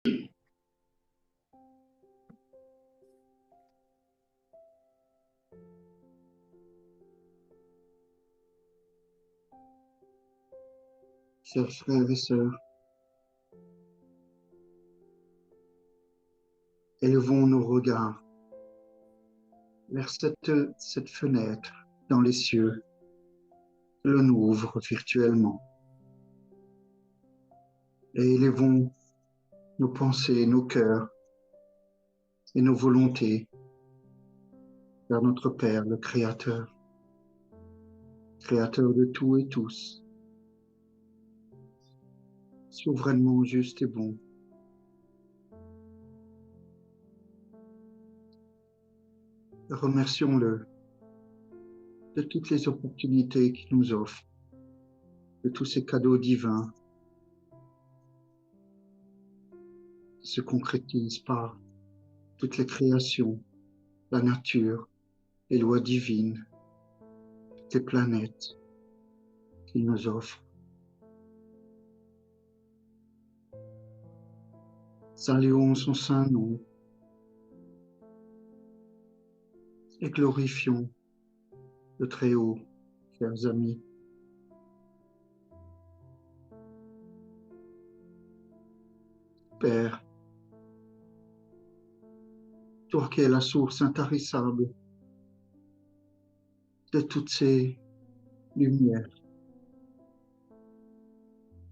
Chers frères et sœurs, élevons nos regards vers cette fenêtre dans les cieux que l'on ouvre virtuellement. Et élevons nos pensées, nos cœurs et nos volontés vers notre Père, le Créateur, Créateur de tout et tous, souverainement juste et bon. Remercions-le de toutes les opportunités qu'il nous offre, de tous ces cadeaux divins qui se concrétisent par toutes les créations, la nature, les lois divines, toutes les planètes qu'il nous offre. Saluons son saint nom et glorifions le Très-Haut, chers amis. Père, toi qui es la source intarissable de toutes ces lumières,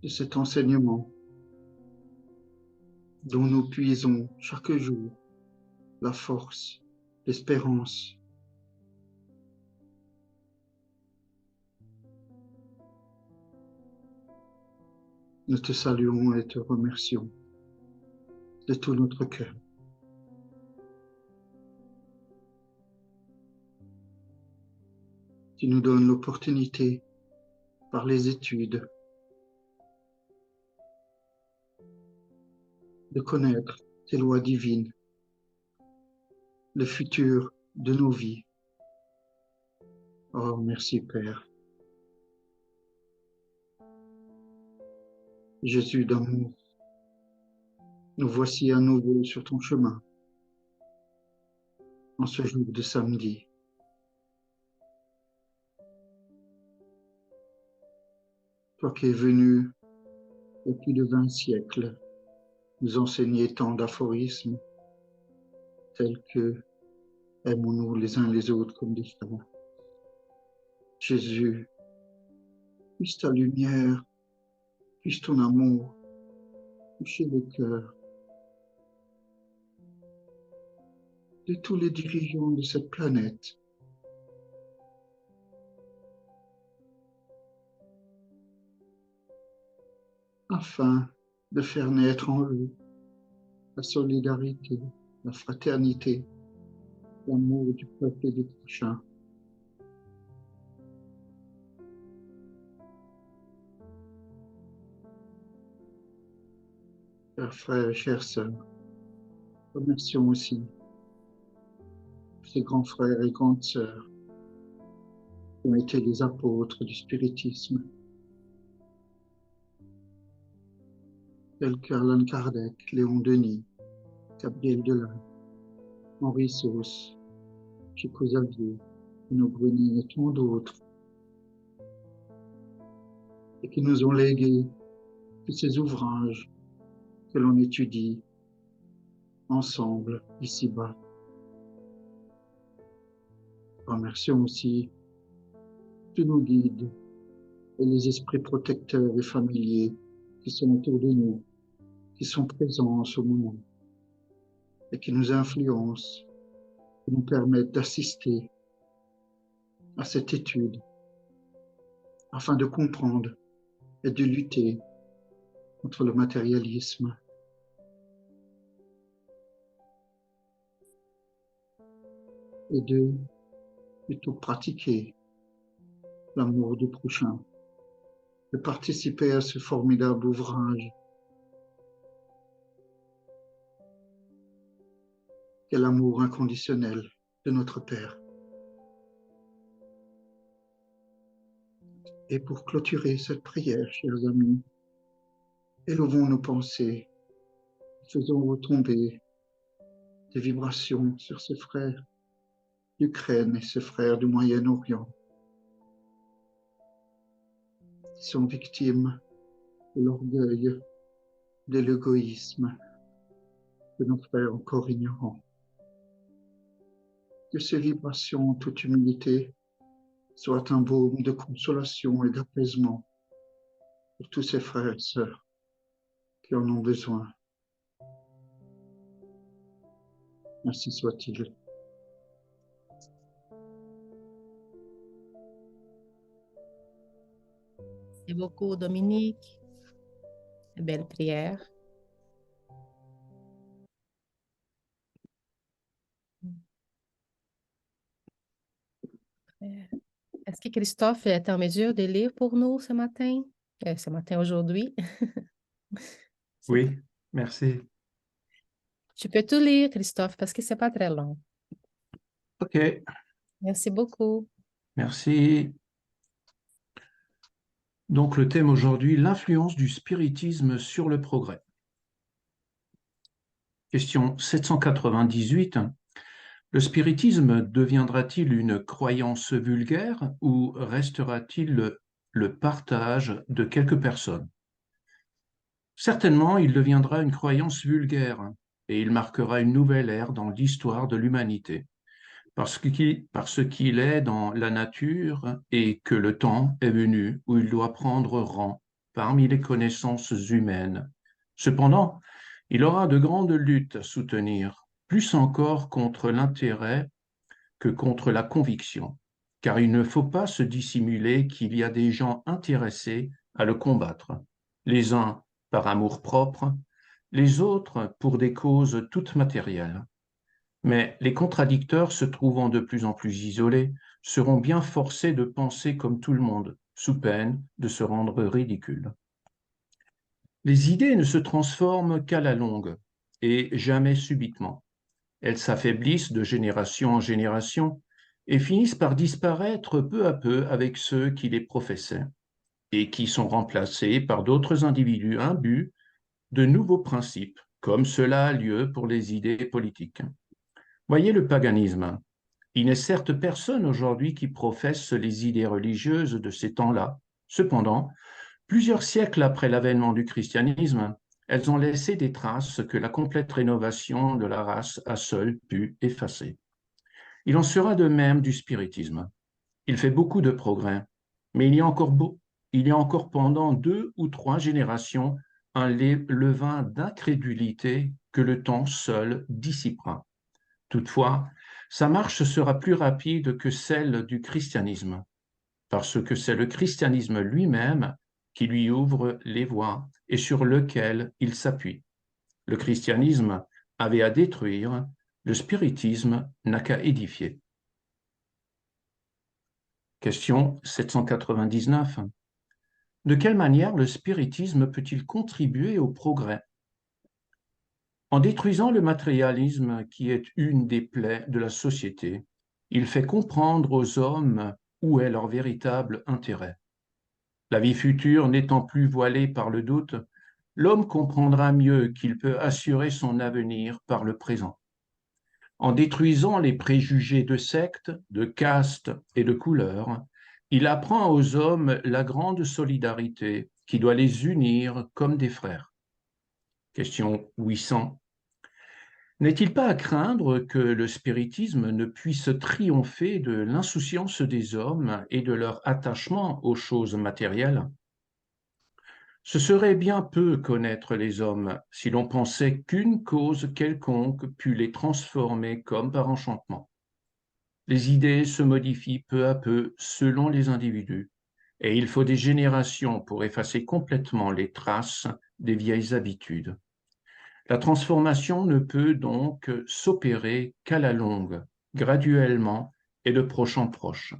de cet enseignement dont nous puisons chaque jour la force, l'espérance. Nous te saluons et te remercions de tout notre cœur. Tu nous donnes l'opportunité par les études de connaître tes lois divines, le futur de nos vies. Oh, merci Père. Jésus d'amour, nous voici à nouveau sur ton chemin, en ce jour de samedi. Toi qui es venu il y a plus de 20 siècles, nous enseigner tant d'aphorismes tels que aimons-nous les uns les autres comme des frères. Jésus, puisse ta lumière, puisse ton amour toucher le cœur de tous les dirigeants de cette planète, afin de faire naître en eux la solidarité, la fraternité, l'amour du peuple et du prochain. Chers frères et chères sœurs, remercions aussi ces grands frères et grandes sœurs qui ont été les apôtres du spiritisme, tels qu'Alan Kardec, Léon Denis, Gabriel Delin, Henri Sauce, Chico Xavier, Bruno Bruni et tant d'autres, et qui nous ont légué tous ces ouvrages que l'on étudie ensemble ici-bas. Remercions aussi tous nos guides et les esprits protecteurs et familiers qui sont autour de nous, qui sont présents en ce moment et qui nous influencent, qui nous permettent d'assister à cette étude afin de comprendre et de lutter contre le matérialisme. Et de plutôt pratiquer l'amour du prochain, de participer à ce formidable ouvrage qu'est l'amour inconditionnel de notre Père. Et pour clôturer cette prière, chers amis, élevons nos pensées Faisons retomber des vibrations sur ses frères d'Ukraine et ses frères du Moyen-Orient qui sont victimes de l'orgueil, de l'égoïsme de nos frères encore ignorants. Que ces vibrations en toute humilité soient un baume de consolation et d'apaisement pour tous ces frères et sœurs qui en ont besoin. Ainsi soit-il. Merci beaucoup, Dominique. Belle prière. Est-ce que Christophe est en mesure de lire pour nous ce matin? Aujourd'hui. Oui, merci. Tu peux tout lire, Christophe, parce que c'est pas très long. OK, Merci beaucoup. merci. Donc le thème aujourd'hui, l'influence du spiritisme sur le progrès. Question 798. Le spiritisme deviendra-t-il une croyance vulgaire ou restera-t-il le partage de quelques personnes? Certainement, il deviendra une croyance vulgaire et il marquera une nouvelle ère dans l'histoire de l'humanité, parce qu'il est dans la nature et que le temps est venu où il doit prendre rang parmi les connaissances humaines. Cependant, il aura de grandes luttes à soutenir, plus encore contre l'intérêt que contre la conviction, car il ne faut pas se dissimuler qu'il y a des gens intéressés à le combattre, les uns par amour-propre, les autres pour des causes toutes matérielles. Mais les contradicteurs, se trouvant de plus en plus isolés, seront bien forcés de penser comme tout le monde, sous peine de se rendre ridicules. Les idées ne se transforment qu'à la longue, et jamais subitement. Elles s'affaiblissent de génération en génération et finissent par disparaître peu à peu avec ceux qui les professaient, et qui sont remplacés par d'autres individus imbus de nouveaux principes, comme cela a lieu pour les idées politiques. Voyez le paganisme. Il n'est certes personne aujourd'hui qui professe les idées religieuses de ces temps-là. Cependant, plusieurs siècles après l'avènement du christianisme, elles ont laissé des traces que la complète rénovation de la race a seule pu effacer. Il en sera de même du spiritisme. Il fait beaucoup de progrès, mais il y a encore pendant 2 ou 3 générations un levain d'incrédulité que le temps seul dissipera. Toutefois, sa marche sera plus rapide que celle du christianisme, parce que c'est le christianisme lui-même qui lui ouvre les voies et sur lequel il s'appuie. Le christianisme avait à détruire, le spiritisme n'a qu'à édifier. Question 799. De quelle manière le spiritisme peut-il contribuer au progrès? En détruisant le matérialisme qui est une des plaies de la société, il fait comprendre aux hommes où est leur véritable intérêt. La vie future n'étant plus voilée par le doute, l'homme comprendra mieux qu'il peut assurer son avenir par le présent. En détruisant les préjugés de secte, de caste et de couleur, il apprend aux hommes la grande solidarité qui doit les unir comme des frères. Question 800. N'est-il pas à craindre que le spiritisme ne puisse triompher de l'insouciance des hommes et de leur attachement aux choses matérielles? Ce serait bien peu connaître les hommes si l'on pensait qu'une cause quelconque pût les transformer comme par enchantement. Les idées se modifient peu à peu selon les individus, et il faut des générations pour effacer complètement les traces des vieilles habitudes. La transformation ne peut donc s'opérer qu'à la longue, graduellement et de proche en proche.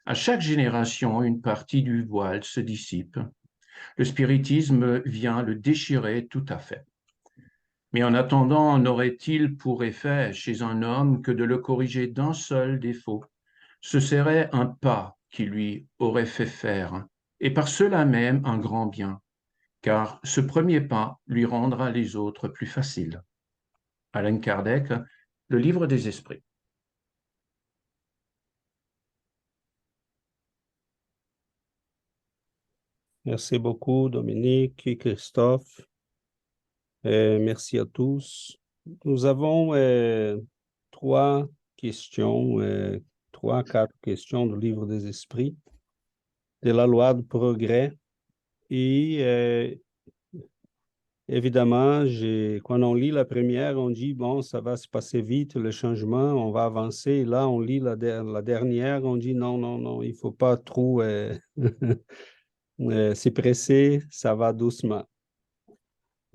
À chaque génération, une partie du voile se dissipe. Le spiritisme vient le déchirer tout à fait. Mais en attendant, n'aurait-il pour effet chez un homme que de le corriger d'un seul défaut? Ce serait un pas qui lui aurait fait faire, et par cela même un grand bien. car ce premier pas lui rendra les autres plus faciles. Allan Kardec, Le Livre des Esprits. Merci beaucoup, Dominique et Christophe. Merci à tous. Nous avons trois questions, quatre questions du Livre des Esprits, de la loi de progrès. Et évidemment, quand on lit la première, on dit, bon, ça va se passer vite, le changement, on va avancer. Et là, on lit la dernière, on dit, non, non, non, il ne faut pas trop s'y presser, ça va doucement.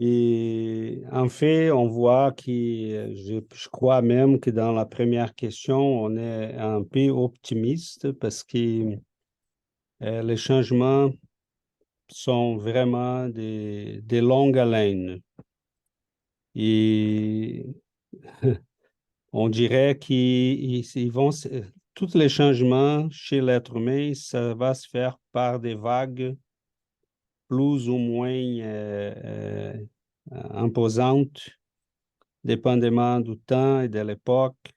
Et en fait, on voit que je crois même que dans la première question, on est un peu optimiste parce que les changements sont vraiment des longues haleines. Et on dirait qu'ils vont, tous les changements chez l'être humain, ça va se faire par des vagues plus ou moins imposantes, dépendamment du temps et de l'époque.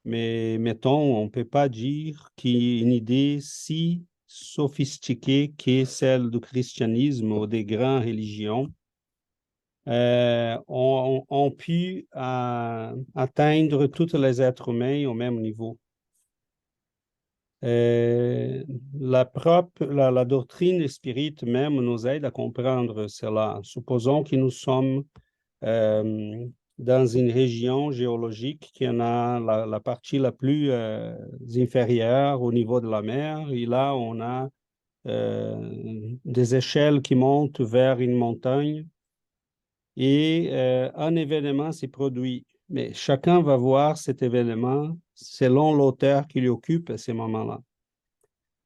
Mais mettons, on ne peut pas dire qu'une idée si sophistiquée que celle du christianisme ou des grandes religions ont pu atteindre tous les êtres humains au même niveau. La doctrine spirite même nous aide à comprendre cela. Supposons que nous sommes dans une région géologique qui en a la partie la plus inférieure au niveau de la mer. Et là, on a des échelles qui montent vers une montagne. Et un événement s'est produit. Mais chacun va voir cet événement selon l'auteur qui l'occupe à ce moment-là.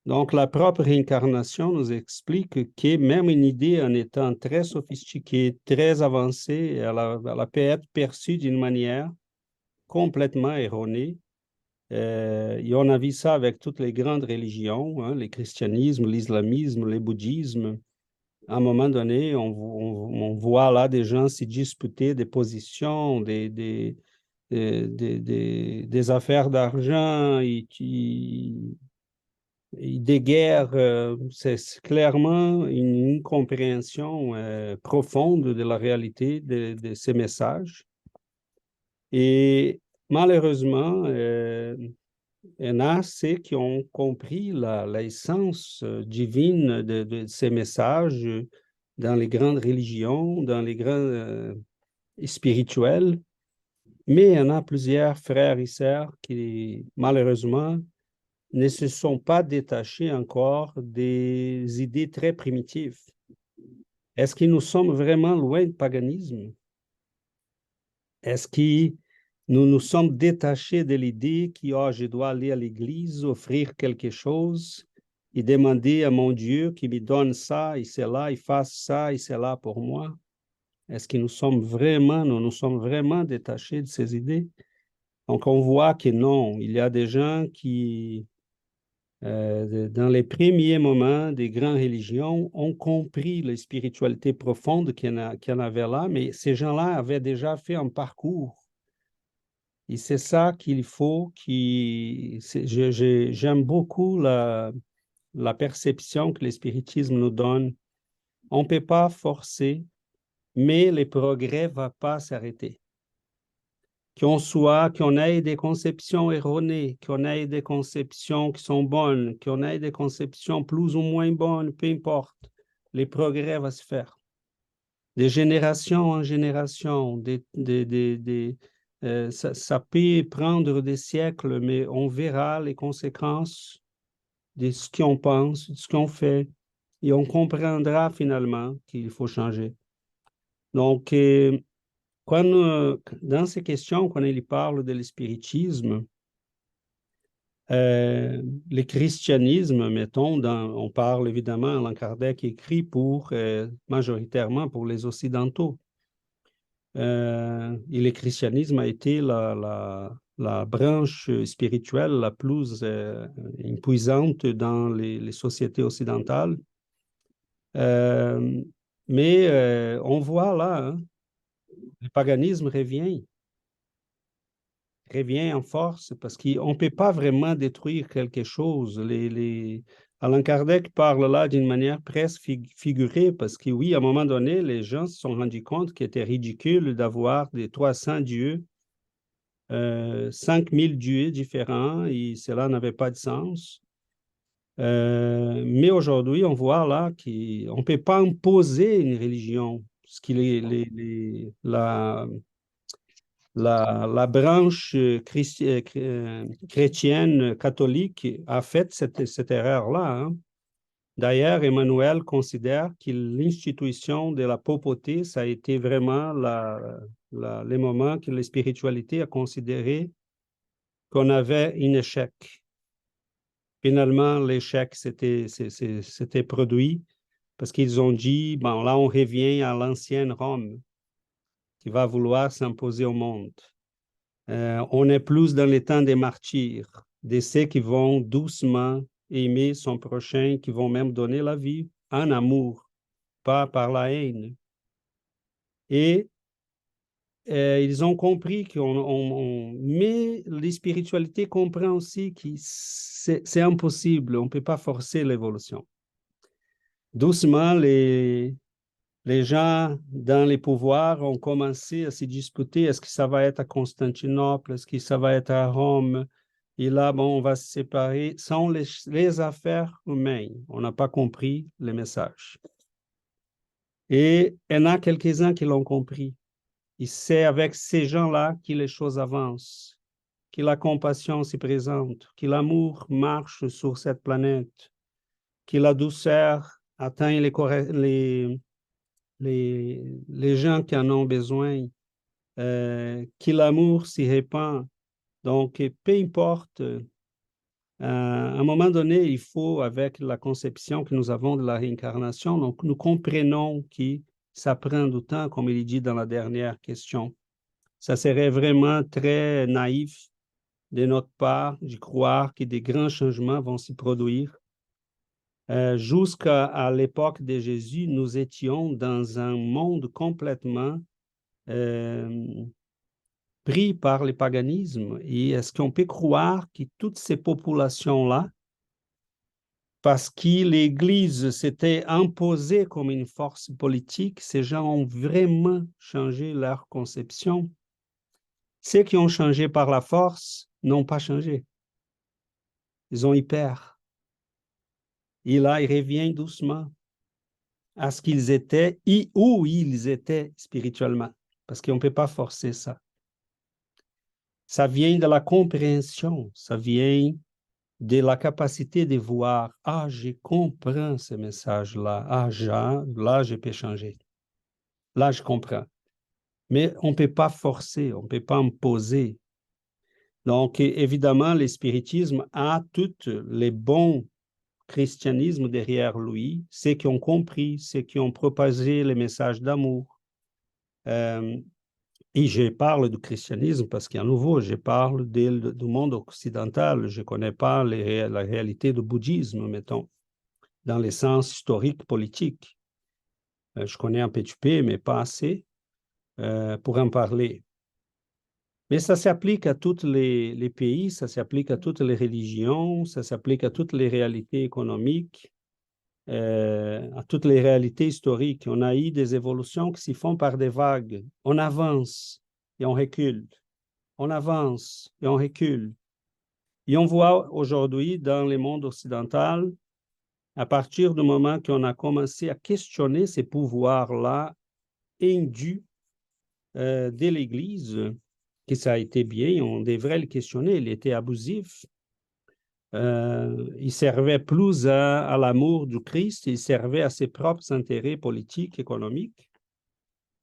Donc, la propre réincarnation nous explique que même une idée en étant très sophistiquée, très avancée, elle peut être perçue d'une manière complètement erronée. Et on a vu ça avec toutes les grandes religions, hein, le christianisme, l'islamisme, le bouddhisme. À un moment donné, on voit là des gens se disputer des positions, des affaires d'argent et des guerres. C'est clairement une compréhension profonde de la réalité de ces messages. Et malheureusement, il y en a ceux qui ont compris l'essence divine de ces messages dans les grandes religions, dans les grands spirituels, mais il y en a plusieurs frères et sœurs qui, malheureusement, ne se sont pas détachés encore des idées très primitives. Est-ce que nous sommes vraiment loin du paganisme? Est-ce que nous nous sommes détachés de l'idée que je dois aller à l'église, offrir quelque chose et demander à mon Dieu qu'il me donne ça et cela, il fasse ça et cela pour moi? Est-ce que nous nous sommes vraiment détachés de ces idées? Donc, on voit que non, il y a des gens qui, dans les premiers moments des grandes religions, ont compris la spiritualité profonde qu'il y en avait là, mais ces gens-là avaient déjà fait un parcours. Et c'est ça qu'il faut. J'aime beaucoup la perception que le spiritisme nous donne. On ne peut pas forcer, mais le progrès ne va pas s'arrêter. Qu'on ait des conceptions erronées, qu'on ait des conceptions qui sont bonnes, qu'on ait des conceptions plus ou moins bonnes, peu importe, le progrès va se faire. De génération en génération, ça peut prendre des siècles, mais on verra les conséquences de ce qu'on pense, de ce qu'on fait, et on comprendra finalement qu'il faut changer. Donc, dans ces questions, quand il parle de l'spiritisme, le christianisme, mettons, on parle évidemment, Allan Kardec écrit majoritairement pour les Occidentaux. Et le christianisme a été la branche spirituelle la plus impuissante dans les sociétés occidentales. Mais on voit là, hein, le paganisme revient en force parce qu'on ne peut pas vraiment détruire quelque chose. Allan Kardec parle là d'une manière presque figurée parce que oui, à un moment donné, les gens se sont rendus compte qu'il était ridicule d'avoir des 300 dieux, 5000 dieux différents et cela n'avait pas de sens. Mais aujourd'hui, on voit là qu'on ne peut pas imposer une religion, ce qui la branche chrétienne catholique a fait cette erreur-là. Hein. D'ailleurs, Emmanuel considère que l'institution de la papauté, ça a été vraiment les moments que la spiritualité a considéré qu'on avait un échec. Finalement, l'échec s'était produit parce qu'ils ont dit, bon, là, on revient à l'ancienne Rome qui va vouloir s'imposer au monde. On est plus dans les temps des martyrs, de ceux qui vont doucement aimer son prochain, qui vont même donner la vie en amour, pas par la haine. Et ils ont compris mais les spiritualités comprennent aussi que c'est impossible, on ne peut pas forcer l'évolution. Doucement, les gens dans les pouvoirs ont commencé à se disputer, est-ce que ça va être à Constantinople, est-ce que ça va être à Rome? Et là, bon, on va se séparer sans les affaires humaines. On n'a pas compris le message. Et il y en a quelques-uns qui l'ont compris. Et c'est avec ces gens-là que les choses avancent, que la compassion se présente, que l'amour marche sur cette planète, que la douceur atteint les gens qui en ont besoin, que l'amour s'y répand. Donc, peu importe, à un moment donné, il faut, avec la conception que nous avons de la réincarnation, donc nous comprenons que ça prend du temps, comme il dit dans la dernière question. Ça serait vraiment très naïf de notre part de croire que des grands changements vont s'y produire. Jusqu'à l'époque de Jésus, nous étions dans un monde complètement pris par le paganisme. Et est-ce qu'on peut croire que toutes ces populations-là, parce que l'Église s'était imposée comme une force politique, ces gens ont vraiment changé leur conception? Ceux qui ont changé par la force n'ont pas changé. Ils ont eu peur. Et là, ils reviennent doucement à ce qu'ils étaient et où ils étaient spirituellement, parce qu'on ne peut pas forcer ça. Ça vient de la compréhension, ça vient de la capacité de voir, ah, je comprends ce message-là, ah, là, je peux changer. Là, je comprends. Mais on ne peut pas forcer, on ne peut pas imposer. Donc, évidemment, le spiritisme a tous les bons christianismes derrière lui, ceux qui ont compris, ceux qui ont propagé les messages d'amour. Et je parle du christianisme parce qu'à nouveau, je parle du monde occidental. Je ne connais pas la réalité du bouddhisme, mettons, dans le sens historique, politique. Je connais un petit peu, mais pas assez pour en parler. Mais ça s'applique à tous les pays, ça s'applique à toutes les religions, ça s'applique à toutes les réalités économiques, à toutes les réalités historiques. On a eu des évolutions qui s'y font par des vagues. On avance et on recule. On avance et on recule. Et on voit aujourd'hui dans le monde occidental, à partir du moment qu'on a commencé à questionner ces pouvoirs-là indus de l'Église, que ça a été bien, on devrait le questionner, il était abusif. Il servait plus à l'amour du Christ, il servait à ses propres intérêts politiques, économiques,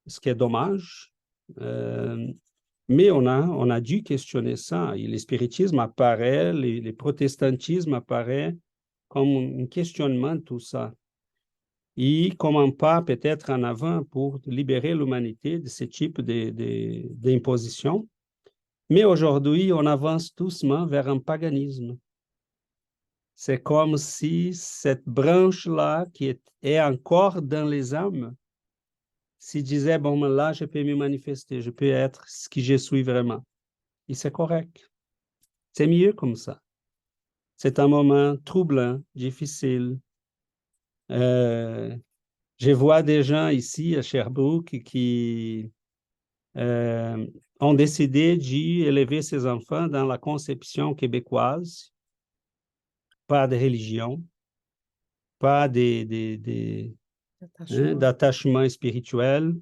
ce qui est dommage. Mais on a dû questionner ça. Et le spiritisme apparaît, le protestantisme apparaît comme un questionnement de tout ça. Et comment pas peut-être en avant pour libérer l'humanité de ce type d'imposition. Mais aujourd'hui, on avance doucement vers un paganisme. C'est comme si cette branche-là qui est encore dans les âmes s'il disait, bon, là, je peux me manifester, je peux être ce que je suis vraiment. Et c'est correct. C'est mieux comme ça. C'est un moment troublant, difficile. Je vois des gens ici à Sherbrooke qui ont décidé d'élever ses enfants dans la conception québécoise, pas de religion, pas d'attachement spirituel.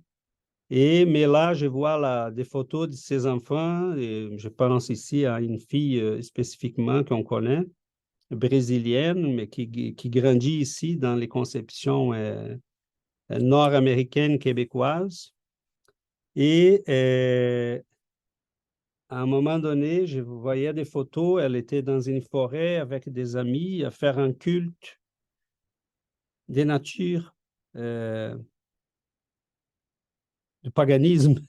Mais là, je vois des photos de ces enfants, et je pense ici à une fille spécifiquement qu'on connaît, brésilienne, mais qui grandit ici dans les conceptions nord-américaines québécoises. Et à un moment donné, je voyais des photos, elle était dans une forêt avec des amis à faire un culte des natures, du paganisme.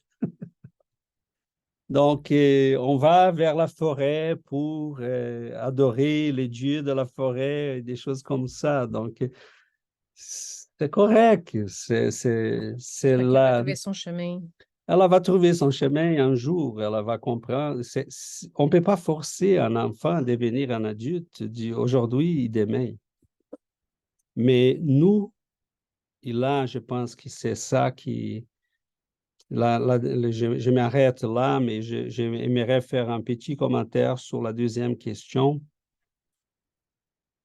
Donc, on va vers la forêt pour adorer les dieux de la forêt, des choses comme ça. Donc, c'est correct. C'est Elle va là. trouver son chemin. Elle va trouver son chemin un jour, elle va comprendre. On ne peut pas forcer un enfant à devenir un adulte aujourd'hui et demain. Mais nous, et là, je pense que c'est ça qui... je m'arrête là, mais j'aimerais faire un petit commentaire sur la deuxième question.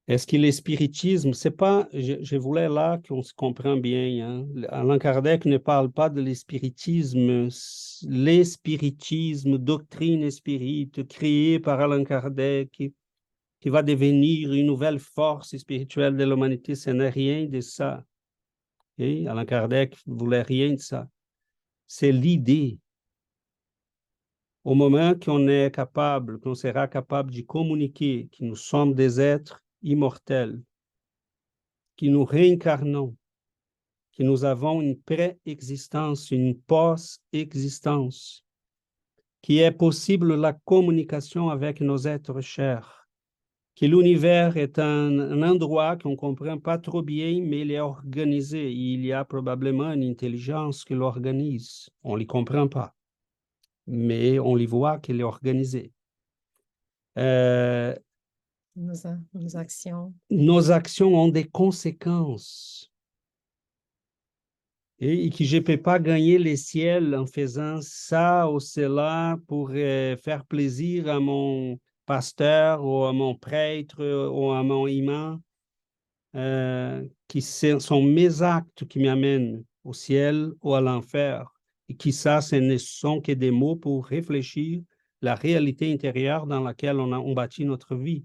Est-ce que le spiritisme, c'est pas, je voulais là qu'on se comprenne bien, hein? Allan Kardec ne parle pas de l'espiritisme, doctrine spirite créée par Allan Kardec, qui va devenir une nouvelle force spirituelle de l'humanité, ce n'est rien de ça. Okay? Allan Kardec ne voulait rien de ça. C'est l'idée. Au moment qu'on est capable, qu'on sera capable de communiquer que nous sommes des êtres immortels, que nous réincarnons, que nous avons une pré-existence, une post-existence, qu'il est possible la communication avec nos êtres chers, que l'univers est un endroit qu'on ne comprend pas trop bien, mais il est organisé. Il y a probablement une intelligence qui l'organise. On ne l'y comprend pas, mais on l'y voit qu'il est organisé. Nos actions. Nos actions ont des conséquences. Et que je ne peux pas gagner les ciels en faisant ça ou cela pour faire plaisir à mon pasteur ou à mon prêtre ou à mon imam, qui sont mes actes qui m'amènent au ciel ou à l'enfer. Et qui ça, ce ne sont que des mots pour réfléchir la réalité intérieure dans laquelle on bâtit notre vie.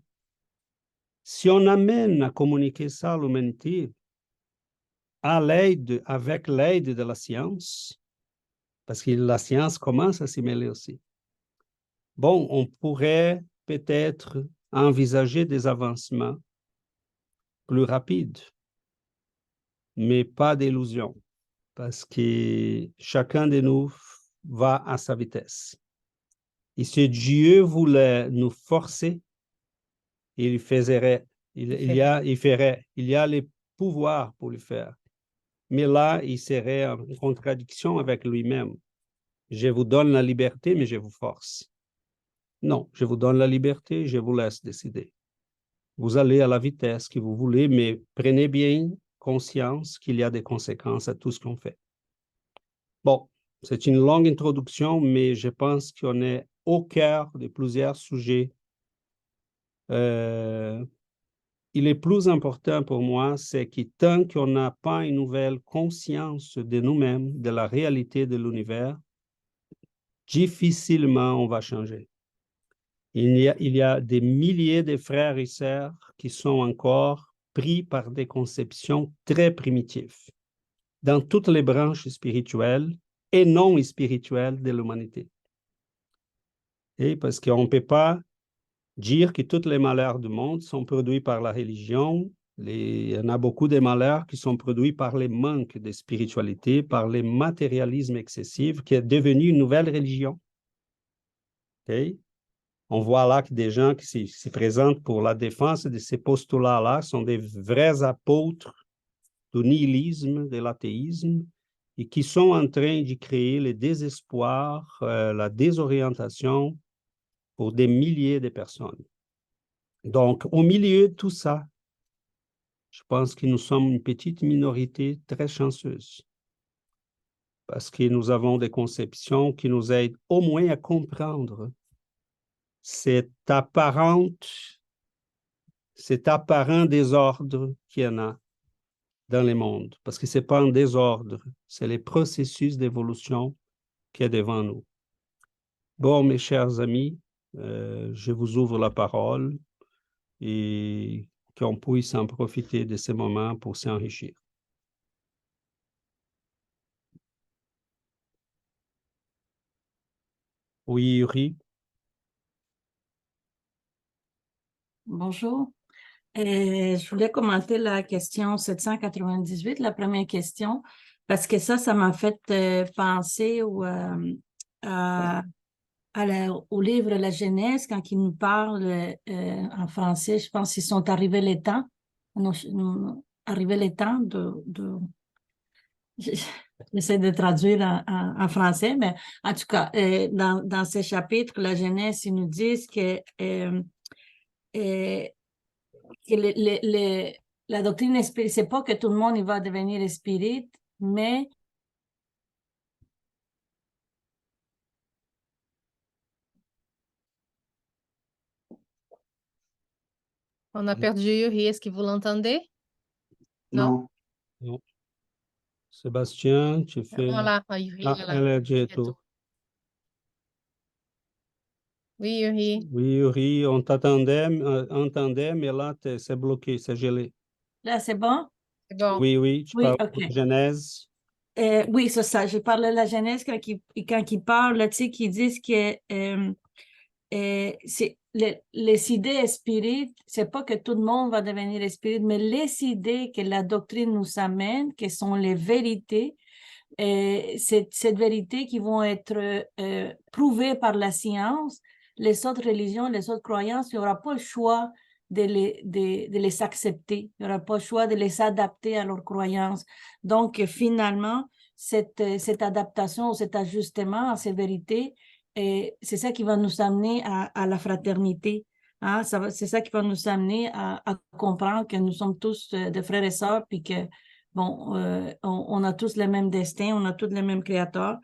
Si on amène à communiquer ça à l'humanité, avec l'aide de la science, parce que la science commence à s'y mêler aussi, bon, on pourrait peut-être envisager des avancements plus rapides, mais pas d'illusion, parce que chacun de nous va à sa vitesse. Et si Dieu voulait nous forcer, il ferait, il y a les pouvoirs pour le faire. Mais là, il serait en contradiction avec lui-même. Je vous donne la liberté, mais je vous force. Non, je vous donne la liberté, je vous laisse décider. Vous allez à la vitesse que vous voulez, mais prenez bien conscience qu'il y a des conséquences à tout ce qu'on fait. Bon, c'est une longue introduction, mais je pense qu'on est au cœur de plusieurs sujets. Il est plus important pour moi, c'est que tant qu'on n'a pas une nouvelle conscience de nous-mêmes, de la réalité de l'univers, difficilement on va changer. Il y a des milliers de frères et sœurs qui sont encore pris par des conceptions très primitives dans toutes les branches spirituelles et non spirituelles de l'humanité. Et parce qu'on ne peut pas dire que tous les malheurs du monde sont produits par la religion. Il y en a beaucoup de malheurs qui sont produits par les manques de spiritualité, par le matérialisme excessif qui est devenu une nouvelle religion. Okay? On voit là que des gens qui se présentent pour la défense de ces postulats-là sont des vrais apôtres du nihilisme, de l'athéisme, et qui sont en train de créer le désespoir, la désorientation pour des milliers de personnes. Donc, au milieu de tout ça, je pense que nous sommes une petite minorité très chanceuse parce que nous avons des conceptions qui nous aident au moins à comprendre cet apparent désordre qu'il y en a dans le monde, parce que ce n'est pas un désordre, c'est les processus d'évolution qu'il y a devant nous. Bon, mes chers amis, je vous ouvre la parole et qu'on puisse en profiter de ces moments pour s'enrichir. Oui, Yuri? Bonjour. Je voulais commenter la question 798, la première question, parce que ça m'a fait penser au livre La Genèse, quand il nous parle en français, je pense qu'ils sont arrivés les temps, arrivés les temps j'essaie de traduire en français, mais en tout cas, dans ces chapitres, la Genèse, ils nous disent que la doctrine spirit, c'est pas que tout le monde il va devenir spirit, mais On a perdu Yuri. Est-ce que vous l'entendez? Non. Non. Non. Sébastien, tu fais... Voilà, Yuri, Ah, là. elle a dit C'est tout. tout. Oui, Yuri. Oui, Yuri, on t'attendait, mais là, c'est bloqué, c'est gelé. là, c'est bon? C'est bon. Oui, tu Oui, parles OK. de Genèse. Oui, c'est ça. Je parle de la Genèse quand ils parlent, tu sais, qu'ils disent que c'est les idées spirites, c'est pas que tout le monde va devenir spirit, mais les idées que la doctrine nous amène, qui sont les vérités, cette vérité qui vont être prouvées par la science, les autres religions, les autres croyances, il n'y aura pas le choix de les accepter. Il n'y aura pas le choix de les adapter à leurs croyances. Donc, finalement, cette adaptation, cet ajustement à ces vérités, c'est ça qui va nous amener à la fraternité. Hein? C'est ça qui va nous amener à comprendre que nous sommes tous des frères et sœurs, puis que bon, on a tous le même destin, on a tous le même créateur.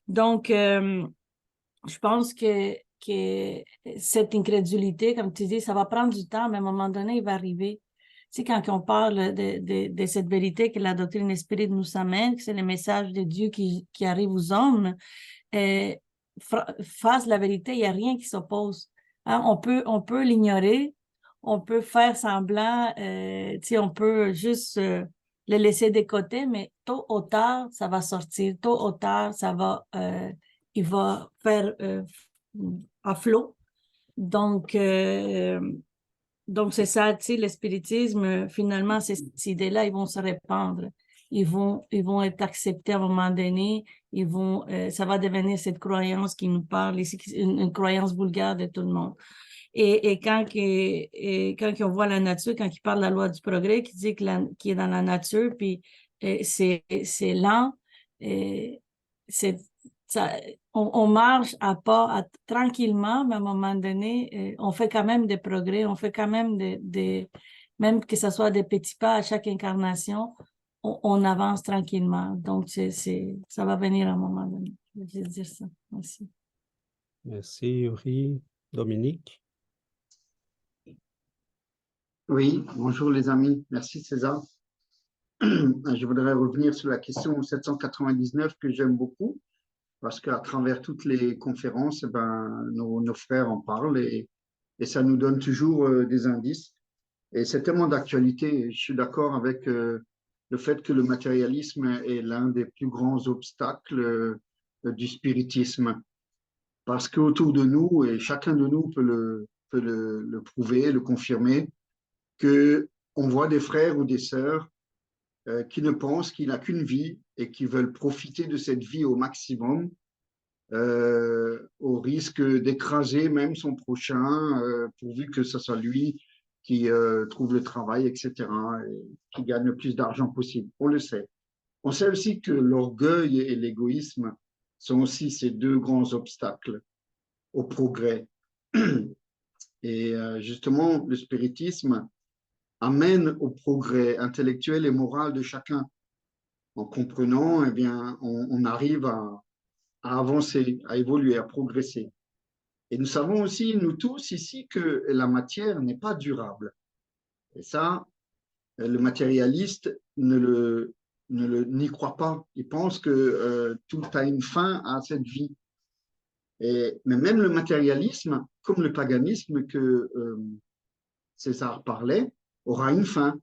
Donc, je pense que cette incrédulité, comme tu dis, ça va prendre du temps, mais à un moment donné, il va arriver. Tu sais, quand on parle de cette vérité que la doctrine spirit nous amène, que c'est le message de Dieu qui arrive aux hommes, face à la vérité, il n'y a rien qui s'oppose. Hein? On peut l'ignorer, on peut faire semblant, tu sais, on peut juste le laisser de côté, mais tôt ou tard, ça va sortir. Tôt ou tard, il va faire à flot. Donc, c'est ça, tu sais, le spiritisme, finalement, ces idées-là, ils vont se répandre. Ils vont être acceptés à un moment donné. Ça va devenir cette croyance qui nous parle ici, une croyance vulgaire de tout le monde. Et quand on voit la nature, quand il parle de la loi du progrès, qui dit qui est dans la nature, puis c'est lent, on marche à pas tranquillement, mais à un moment donné, on fait quand même des progrès, on fait quand même même que ce soit des petits pas à chaque incarnation, on avance tranquillement. Donc, ça va venir à un moment donné. Je vais dire ça. Merci. Merci, Yuri. Dominique? Oui, bonjour les amis. Merci César. Je voudrais revenir sur la question 799 que j'aime beaucoup parce qu'à travers toutes les conférences, nos frères en parlent et ça nous donne toujours des indices. Et c'est tellement d'actualité. Je suis d'accord avec le fait que le matérialisme est l'un des plus grands obstacles du spiritisme. Parce qu'autour de nous, et chacun de nous peut le prouver, le confirmer, qu'on voit des frères ou des sœurs qui ne pensent qu'il n'a qu'une vie et qui veulent profiter de cette vie au maximum, au risque d'écraser même son prochain, pourvu que ce soit lui qui trouve le travail, etc., et qui gagne le plus d'argent possible. On le sait. On sait aussi que l'orgueil et l'égoïsme sont aussi ces deux grands obstacles au progrès. Et justement, le spiritisme amène au progrès intellectuel et moral de chacun. En comprenant, eh bien, on arrive à avancer, à évoluer, à progresser. Et nous savons aussi, nous tous ici, que la matière n'est pas durable. Et ça, le matérialiste n'y croit pas. Il pense que tout a une fin à cette vie. Mais même le matérialisme, comme le paganisme que César parlait, aura une fin.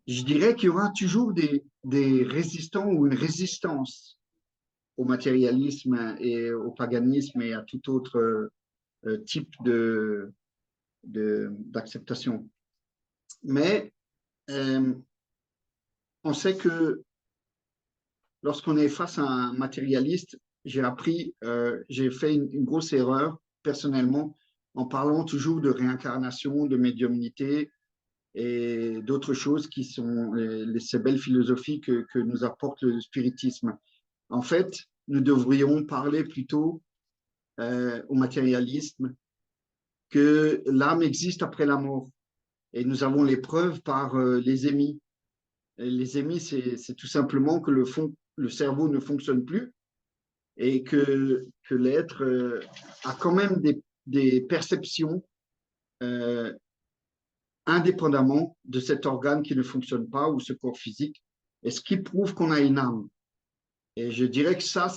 Je dirais qu'il y aura toujours des résistants ou une résistance au matérialisme et au paganisme et à tout autre type d'acceptation. Mais on sait que lorsqu'on est face à un matérialiste, j'ai fait une grosse erreur personnellement en parlant toujours de réincarnation, de médiumnité et d'autres choses qui sont ces belles philosophies que nous apporte le spiritisme. En fait, nous devrions parler plutôt au matérialisme que l'âme existe après la mort. Et nous avons les preuves par les émis. Et les émis, c'est tout simplement que le cerveau ne fonctionne plus et que l'être a quand même des perceptions indépendamment de cet organe qui ne fonctionne pas ou ce corps physique, et ce qui prouve qu'on a une âme. Et je dirais que ça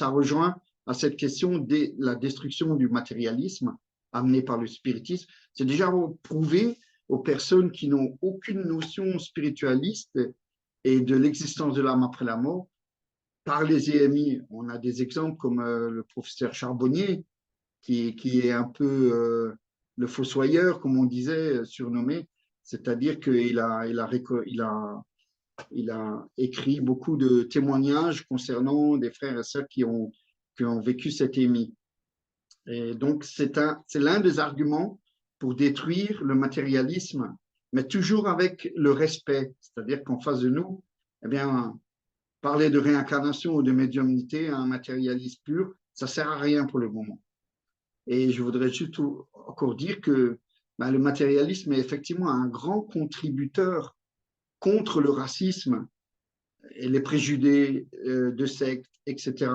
rejoint à cette question de la destruction du matérialisme amené par le spiritisme. C'est déjà prouvé aux personnes qui n'ont aucune notion spiritualiste et de l'existence de l'âme après la mort par les EMI. On a des exemples comme le professeur Charbonnier, qui est un peu le fossoyeur, comme on disait, surnommé, c'est-à-dire qu'il il a écrit beaucoup de témoignages concernant des frères et sœurs qui ont vécu cette émis. Et donc, c'est l'un des arguments pour détruire le matérialisme, mais toujours avec le respect, c'est-à-dire qu'en face de nous, eh bien, parler de réincarnation ou de médiumnité à un matérialiste pur, ça ne sert à rien pour le moment. Et je voudrais juste encore dire que le matérialisme est effectivement un grand contributeur contre le racisme et les préjugés de secte, etc.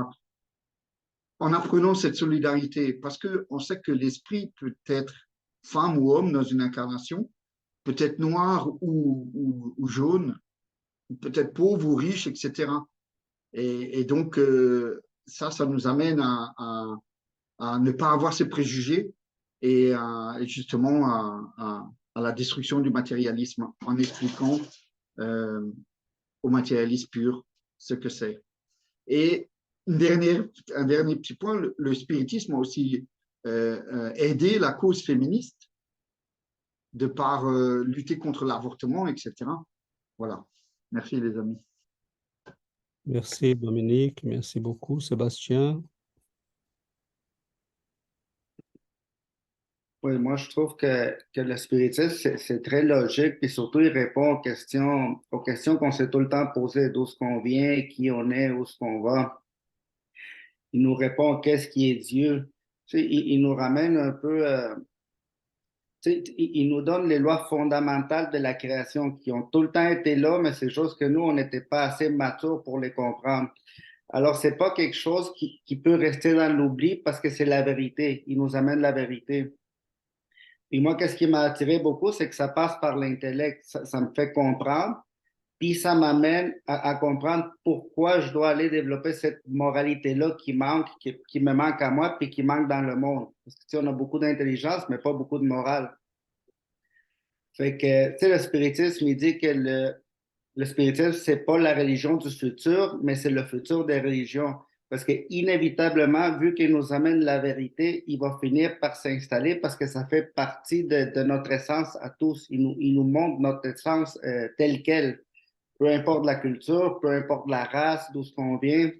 En apprenant cette solidarité, parce qu'on sait que l'esprit peut être femme ou homme dans une incarnation, peut être noir ou jaune, peut être pauvre ou riche, etc. Et donc, ça nous amène à ne pas avoir ces préjugés et justement à la destruction du matérialisme en expliquant au matérialisme pur ce que c'est. Et un dernier petit point, le spiritisme a aussi aidé la cause féministe de par lutter contre l'avortement, etc. Voilà. Merci les amis. Merci Dominique, merci beaucoup Sébastien. Oui, moi je trouve que le spiritisme, c'est très logique, puis surtout il répond aux questions qu'on s'est tout le temps posées, d'où ce qu'on vient, qui on est, où ce qu'on va. Il nous répond qu'est-ce qui est Dieu. Tu sais, il nous ramène un peu, tu sais, il nous donne les lois fondamentales de la création qui ont tout le temps été là, mais c'est juste que nous, on n'était pas assez matures pour les comprendre. Alors, c'est pas quelque chose qui peut rester dans l'oubli parce que c'est la vérité. Il nous amène la vérité. Puis moi, qu'est-ce qui m'a attiré beaucoup, c'est que ça passe par l'intellect. Ça me fait comprendre. Puis ça m'amène à comprendre pourquoi je dois aller développer cette moralité-là qui me manque à moi, puis qui manque dans le monde. Parce que tu sais, on a beaucoup d'intelligence, mais pas beaucoup de morale. Fait que, tu sais, le spiritisme, il dit que le spiritisme, c'est pas la religion du futur, mais c'est le futur des religions. Parce que inévitablement, vu qu'il nous amène la vérité, il va finir par s'installer parce que ça fait partie de notre essence à tous. Il nous montre notre essence telle qu'elle. Peu importe la culture, peu importe la race, d'où ce qu'on vient.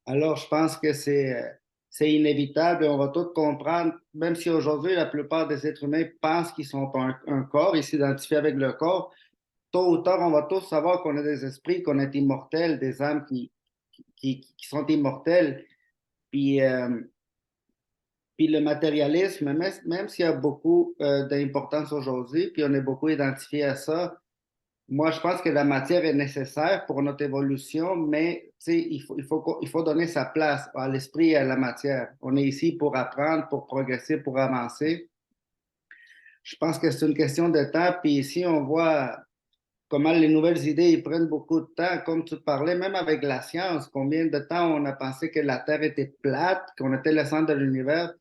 Alors, je pense que c'est inévitable et on va tous comprendre, même si aujourd'hui, la plupart des êtres humains pensent qu'ils sont un corps, ils s'identifient avec le corps, tôt ou tard, on va tous savoir qu'on est des esprits, qu'on est immortels, des âmes qui sont immortelles. Puis, puis le matérialisme, même s'il y a beaucoup d'importance aujourd'hui, puis on est beaucoup identifié à ça, moi, je pense que la matière est nécessaire pour notre évolution, mais il faut donner sa place à l'esprit et à la matière. On est ici pour apprendre, pour progresser, pour avancer. Je pense que c'est une question de temps. Puis ici, on voit comment les nouvelles idées ils prennent beaucoup de temps. Comme tu parlais, même avec la science, combien de temps on a pensé que la Terre était plate, qu'on était le centre de l'univers.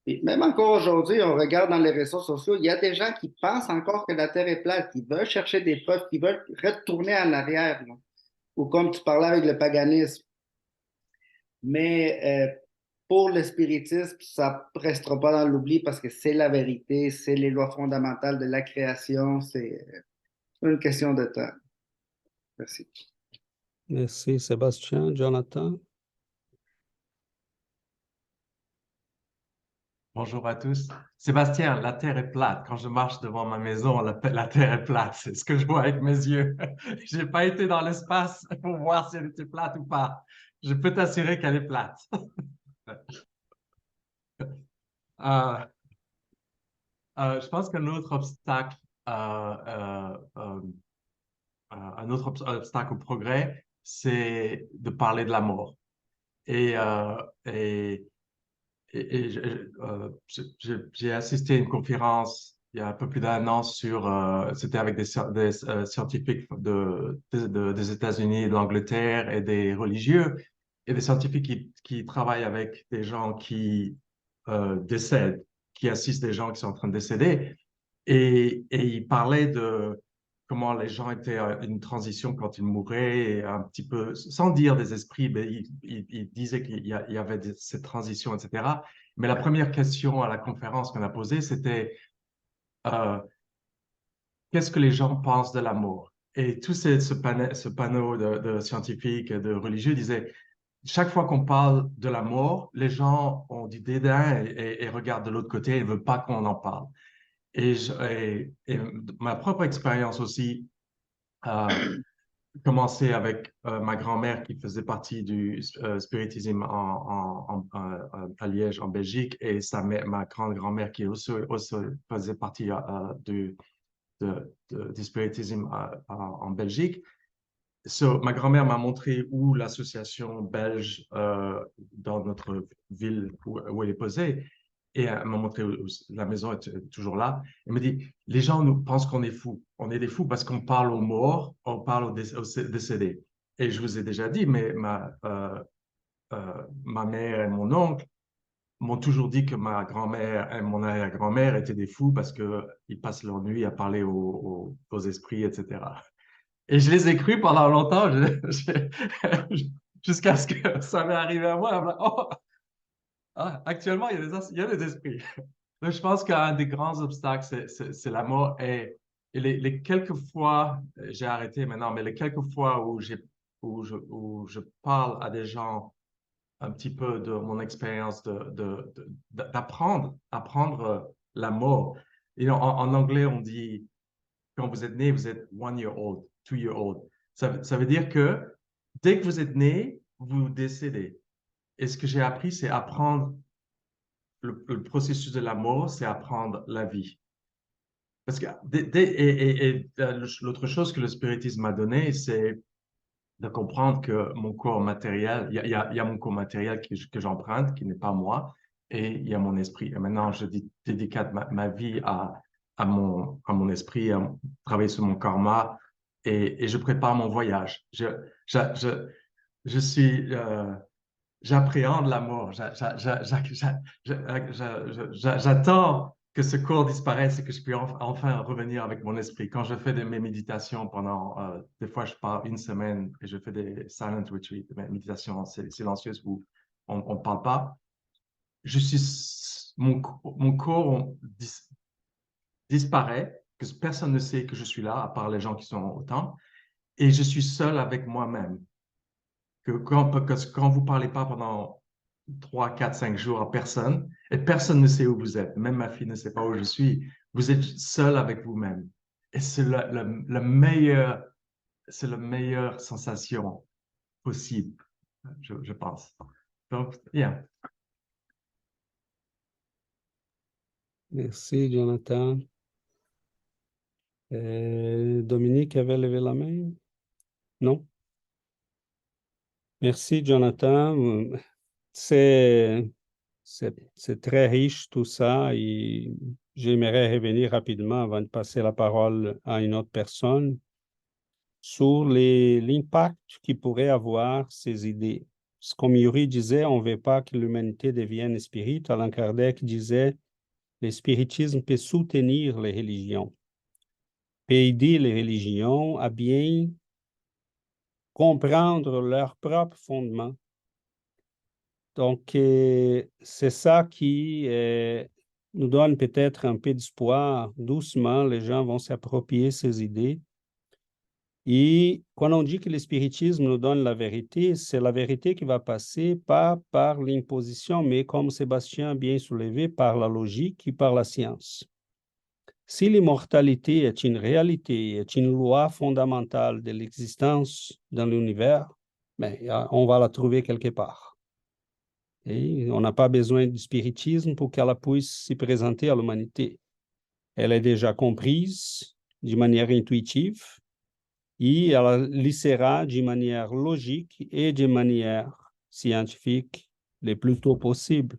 Et même encore aujourd'hui, on regarde dans les réseaux sociaux, il y a des gens qui pensent encore que la Terre est plate, qui veulent chercher des preuves, qui veulent retourner en arrière. Là. Ou comme tu parlais avec le paganisme. Mais pour le spiritisme, ça ne restera pas dans l'oubli parce que c'est la vérité, c'est les lois fondamentales de la création, c'est une question de temps. Merci. Merci, Sébastien. Jonathan? Bonjour à tous. Sébastien, la Terre est plate. Quand je marche devant ma maison, la Terre est plate. C'est ce que je vois avec mes yeux. Je n'ai pas été dans l'espace pour voir si elle était plate ou pas. Je peux t'assurer qu'elle est plate. Je pense qu'un autre obstacle, obstacle au progrès, c'est de parler de la mort. Et j'ai assisté à une conférence il y a un peu plus d'1 an c'était avec des scientifiques des États-Unis, de l'Angleterre et des religieux et des scientifiques qui travaillent avec des gens qui décèdent, qui assistent des gens qui sont en train de décéder. Et ils parlaient de comment les gens étaient à une transition quand ils mouraient, un petit peu, sans dire des esprits, mais ils disaient qu'il y avait cette transition, etc. Mais la première question à la conférence qu'on a posée, c'était qu'est-ce que les gens pensent de la mort? Et tout ce panneau de scientifiques et de religieux disait, chaque fois qu'on parle de la mort, les gens ont du dédain et regardent de l'autre côté et ne veulent pas qu'on en parle. Et ma propre expérience aussi a commencé avec ma grand-mère qui faisait partie du spiritisme à Liège, en Belgique, et ma grande-grand-mère qui aussi faisait partie du spiritisme en Belgique. Ma grand-mère m'a montré où l'association belge dans notre ville où elle est posée, et elle m'a montré où la maison est toujours là. Elle me dit, les gens nous pensent qu'on est fous. On est des fous parce qu'on parle aux morts, on parle aux décédés. Et je vous ai déjà dit, mais ma mère et mon oncle m'ont toujours dit que ma grand-mère et mon arrière-grand-mère étaient des fous parce qu'ils passent leur nuit à parler aux esprits, etc. Et je les ai crus pendant longtemps, jusqu'à ce que ça m'est arrivé à moi. Oh, actuellement, il y a des esprits. Donc, je pense qu'un des grands obstacles, c'est la mort. Et les quelques fois, j'ai arrêté maintenant, mais les quelques fois où je parle à des gens un petit peu de mon expérience apprendre la mort. Et en anglais, on dit, quand vous êtes né, vous êtes 1 year old, 2 year old. Ça veut dire que dès que vous êtes né, vous décédez. Et ce que j'ai appris, c'est apprendre le processus de la mort, c'est apprendre la vie. Parce que l'autre chose que le spiritisme m'a donné, c'est de comprendre que mon corps matériel, il y a mon corps matériel que j'emprunte, qui n'est pas moi, et il y a mon esprit. Et maintenant, je dédicate ma vie à mon esprit, à travailler sur mon karma, et je prépare mon voyage. J'appréhende la mort. J'attends que ce corps disparaisse et que je puisse enfin revenir avec mon esprit. Quand je fais mes méditations des fois je pars 1 semaine et je fais des silent retreat, des méditations silencieuses où on ne parle pas, mon corps disparaît, que personne ne sait que je suis là, à part les gens qui sont au temple, et je suis seul avec moi-même. Quand vous ne parlez pas pendant 3, 4, 5 jours à personne, et personne ne sait où vous êtes, même ma fille ne sait pas où je suis, vous êtes seul avec vous-même. Et c'est la meilleure, c'est la meilleure sensation possible, je pense. Donc, yeah. Merci, Jonathan. Dominique avait levé la main? Non? Merci, Jonathan. C'est très riche tout ça et j'aimerais revenir rapidement avant de passer la parole à une autre personne sur l'impact qu'il pourrait avoir ces idées. Comme Yuri disait, on ne veut pas que l'humanité devienne spirit. Allan Kardec disait, le spiritisme peut soutenir les religions, peut aider les religions à bien comprendre leur propre fondement. Donc, c'est ça qui nous donne peut-être un peu d'espoir. Doucement, les gens vont s'approprier ces idées. Et quand on dit que le spiritisme nous donne la vérité, c'est la vérité qui va passer pas par l'imposition, mais comme Sébastien a bien soulevé, par la logique et par la science. Si l'immortalité est une réalité, est une loi fondamentale de l'existence dans l'univers, ben, on va la trouver quelque part. Et on n'a pas besoin du spiritisme pour qu'elle puisse s'y présenter à l'humanité. Elle est déjà comprise d'une manière intuitive et elle lycéra d'une manière logique et d'une manière scientifique le plus tôt possible.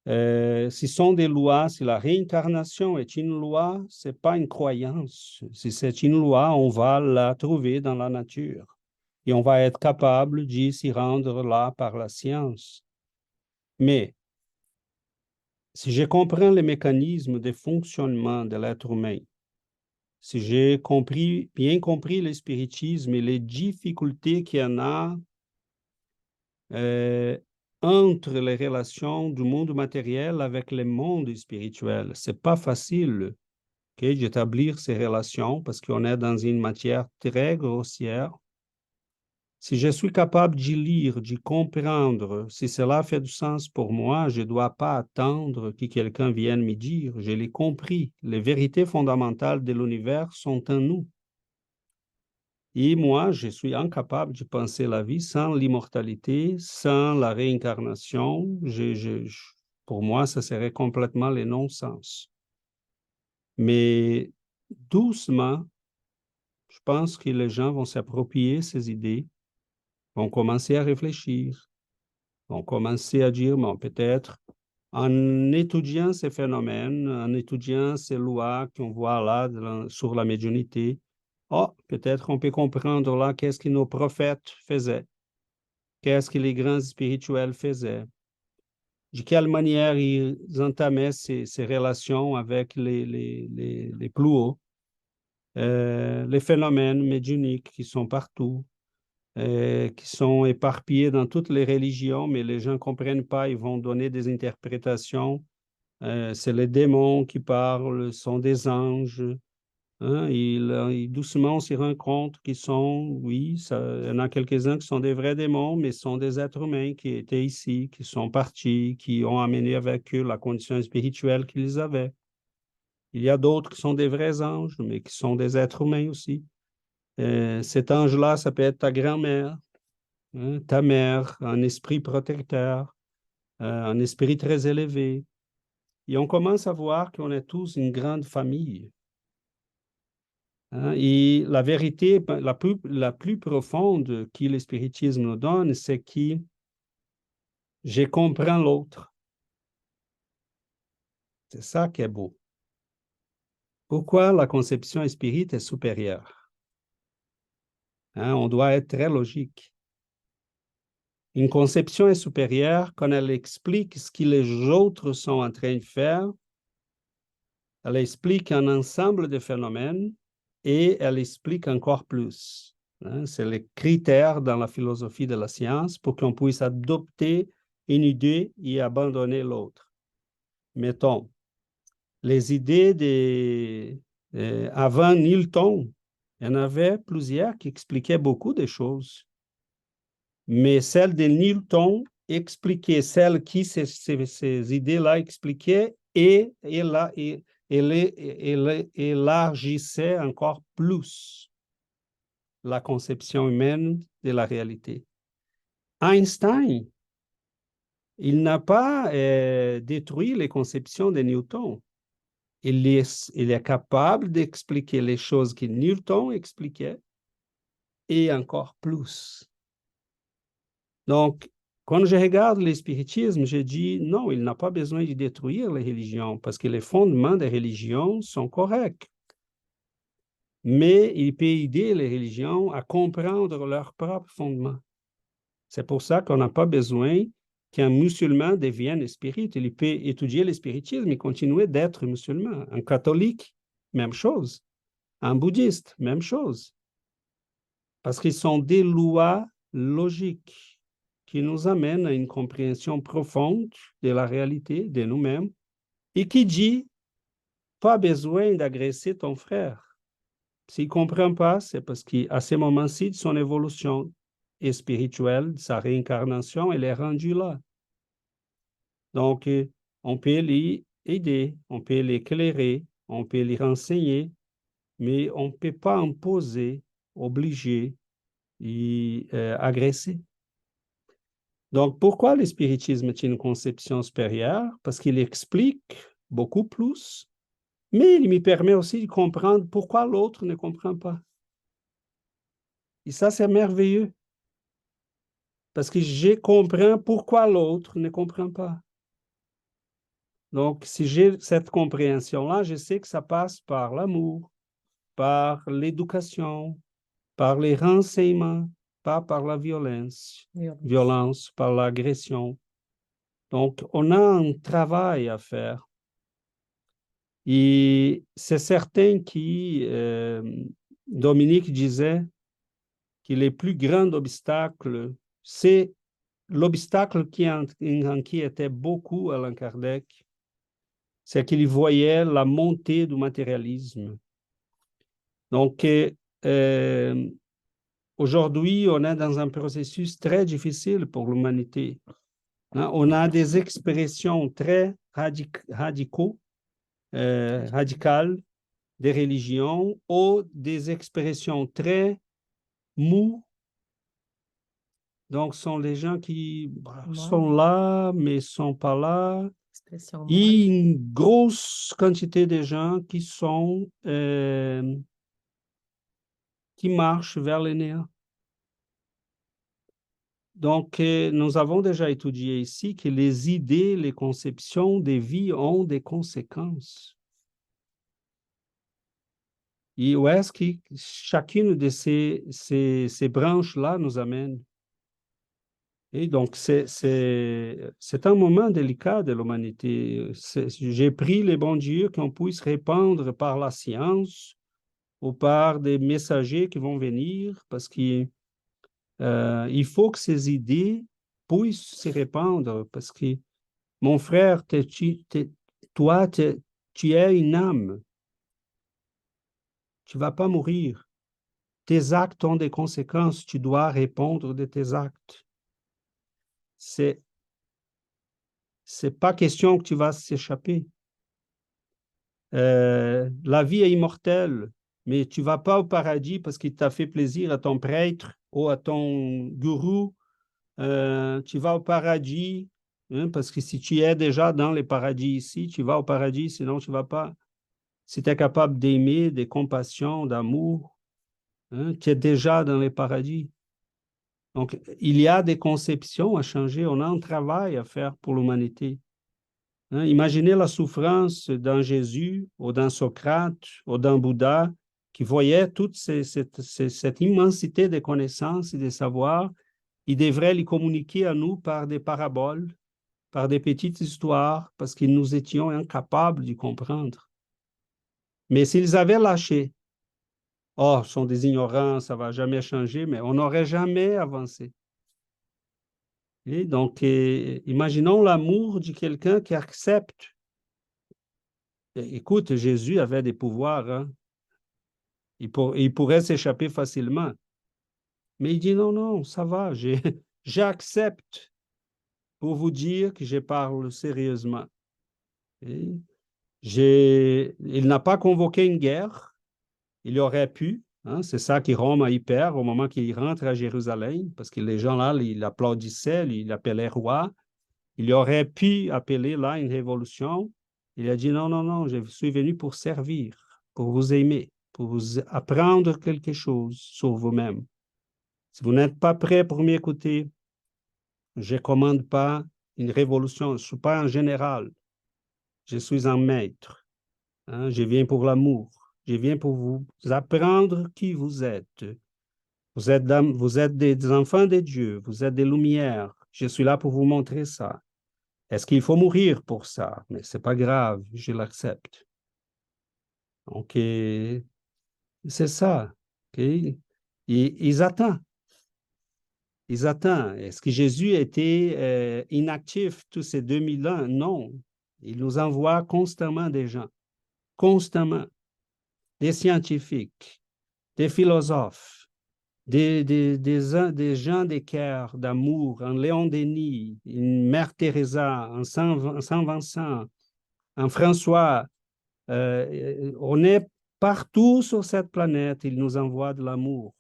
Si sont des lois, si la réincarnation est une loi, ce n'est pas une croyance. Si c'est une loi, on va la trouver dans la nature et on va être capable d'y s'y rendre là par la science. Mais si je comprends les mécanismes de fonctionnement de l'être humain, si j'ai bien compris le spiritisme et les difficultés qu'il y en a entre les relations du monde matériel avec le monde spirituel, c'est pas facile d'établir ces relations parce qu'on est dans une matière très grossière. Si je suis capable d'y lire, d'y comprendre, si cela fait du sens pour moi, je ne dois pas attendre que quelqu'un vienne me dire, je l'ai compris, les vérités fondamentales de l'univers sont en nous. Et moi, je suis incapable de penser la vie sans l'immortalité, sans la réincarnation. Pour moi, ça serait complètement le non-sens. Mais doucement, je pense que les gens vont s'approprier ces idées, vont commencer à réfléchir, vont commencer à dire, bon, peut-être en étudiant ces phénomènes, en étudiant ces lois qu'on voit là sur la médiumnité, oh, peut-être on peut comprendre là qu'est-ce que nos prophètes faisaient, qu'est-ce que les grands spirituels faisaient, de quelle manière ils entamaient ces relations avec les plus hauts, les phénomènes médiumniques qui sont partout, qui sont éparpillés dans toutes les religions, mais les gens ne comprennent pas, ils vont donner des interprétations. C'est les démons qui parlent, sont des anges. Hein, doucement, on s'y rend compte qu'ils sont, oui, il y en a quelques-uns qui sont des vrais démons, mais sont des êtres humains qui étaient ici, qui sont partis, qui ont amené avec eux la condition spirituelle qu'ils avaient. Il y a d'autres qui sont des vrais anges, mais qui sont des êtres humains aussi. Cet ange-là, ça peut être ta grand-mère, hein, ta mère, un esprit protecteur, un esprit très élevé. Et on commence à voir qu'on est tous une grande famille. Hein, et la vérité la plus profonde que le spiritisme nous donne, c'est que je comprends l'autre. C'est ça qui est beau. Pourquoi la conception spirite est supérieure? Hein, on doit être très logique. Une conception est supérieure quand elle explique ce que les autres sont en train de faire. Elle explique un ensemble de phénomènes et elle explique encore plus. Hein, c'est les critères dans la philosophie de la science pour qu'on puisse adopter une idée et abandonner l'autre. Mettons, les idées avant Newton, il y en avait plusieurs qui expliquaient beaucoup de choses. Mais celle de Newton expliquait, celle qui ces idées-là expliquaient, et élargissait encore plus la conception humaine de la réalité. Einstein, il n'a pas détruit les conceptions de Newton. Il est capable d'expliquer les choses que Newton expliquait et encore plus. Donc, quand je regarde le spiritisme, je dis non, il n'a pas besoin de détruire les religions parce que les fondements des religions sont corrects. Mais il peut aider les religions à comprendre leurs propres fondements. C'est pour ça qu'on n'a pas besoin qu'un musulman devienne spirit. Il peut étudier le spiritisme et continuer d'être musulman. Un catholique, même chose. Un bouddhiste, même chose. Parce qu'ils sont des lois logiques qui nous amènent à une compréhension profonde de la réalité, de nous-mêmes, et qui dit, pas besoin d'agresser ton frère. S'il ne comprend pas, c'est parce qu'à ce moment-ci de son évolution spirituelle, de sa réincarnation, elle est rendue là. Donc, on peut l'y aider, on peut l'éclairer, on peut l'y renseigner, mais on ne peut pas imposer, obliger et agresser. Donc, pourquoi le spiritisme est une conception supérieure? Parce qu'il explique beaucoup plus, mais il me permet aussi de comprendre pourquoi l'autre ne comprend pas. Et ça, c'est merveilleux. Parce que je comprends pourquoi l'autre ne comprend pas. Donc, si j'ai cette compréhension-là, je sais que ça passe par l'amour, par l'éducation, par les renseignements, pas par la violence, par l'agression. Donc, on a un travail à faire. Et c'est certain que Dominique disait que le plus grand obstacle, c'est l'obstacle qui inquiétait beaucoup Allan Kardec, c'est qu'il voyait la montée du matérialisme. Donc, aujourd'hui, on est dans un processus très difficile pour l'humanité. On a des expressions très radicales des religions ou des expressions très moues. Donc, ce sont les gens qui sont là, mais ne sont pas là. Et une grosse quantité de gens qui sont qui marchent vers le néant. Donc, nous avons déjà étudié ici que les idées, les conceptions des vies ont des conséquences. Et où est-ce que chacune de ces branches-là nous amène? Et donc, c'est un moment délicat de l'humanité. J'ai prié les bons dieux qu'on puisse répandre par la science ou par des messagers qui vont venir, parce qu'il faut que ces idées puissent se répandre, parce que, mon frère, toi, tu es une âme. Tu ne vas pas mourir. Tes actes ont des conséquences. Tu dois répondre de tes actes. C'est pas question que tu vas s'échapper. La vie est immortelle, mais tu ne vas pas au paradis parce qu'il t'a fait plaisir à ton prêtre ou à ton gourou. Tu vas au paradis, hein, parce que si tu es déjà dans les paradis ici, tu vas au paradis, sinon tu ne vas pas. Si tu es capable d'aimer, de compassion, d'amour, hein, tu es déjà dans les paradis. Donc, il y a des conceptions à changer. On a un travail à faire pour l'humanité. Hein, imaginez la souffrance dans Jésus, ou dans Socrate, ou dans Bouddha, qui voyait toute cette immensité de connaissances et de savoirs. Ils devraient les communiquer à nous par des paraboles, par des petites histoires, parce que nous étions incapables de comprendre. Mais s'ils avaient lâché, oh, ce sont des ignorants, ça ne va jamais changer, mais on n'aurait jamais avancé. Et donc, imaginons l'amour de quelqu'un qui accepte. Écoute, Jésus avait des pouvoirs, hein? Il pourrait s'échapper facilement. Mais il dit non, non, ça va, j'accepte pour vous dire que je parle sérieusement. Et Il n'a pas convoqué une guerre. Il aurait pu. Hein, c'est ça qui Rome a eu peur au moment qu'il rentre à Jérusalem, parce que les gens là, ils applaudissaient, ils l'appelaient roi. Il aurait pu appeler là une révolution. Il a dit non, non, non, je suis venu pour servir, pour vous aimer, pour vous apprendre quelque chose sur vous-même. Si vous n'êtes pas prêt pour m'écouter, je ne commande pas une révolution. Je ne suis pas un général. Je suis un maître. Hein, je viens pour l'amour. Je viens pour vous apprendre qui vous êtes. Vous êtes des enfants de Dieu. Vous êtes des lumières. Je suis là pour vous montrer ça. Est-ce qu'il faut mourir pour ça? Mais ce n'est pas grave, je l'accepte. Donc, c'est ça. Okay? Ils attendent. Ils attendent. Est-ce que Jésus était inactif tous ces 2000 ans? Non. Il nous envoie constamment des gens. Constamment. Des scientifiques, des philosophes, des gens de cœur, d'amour, un Léon Denis, une Mère Teresa, un Saint Vincent, un François. On est partout sur cette planète. Il nous envoie de l'amour.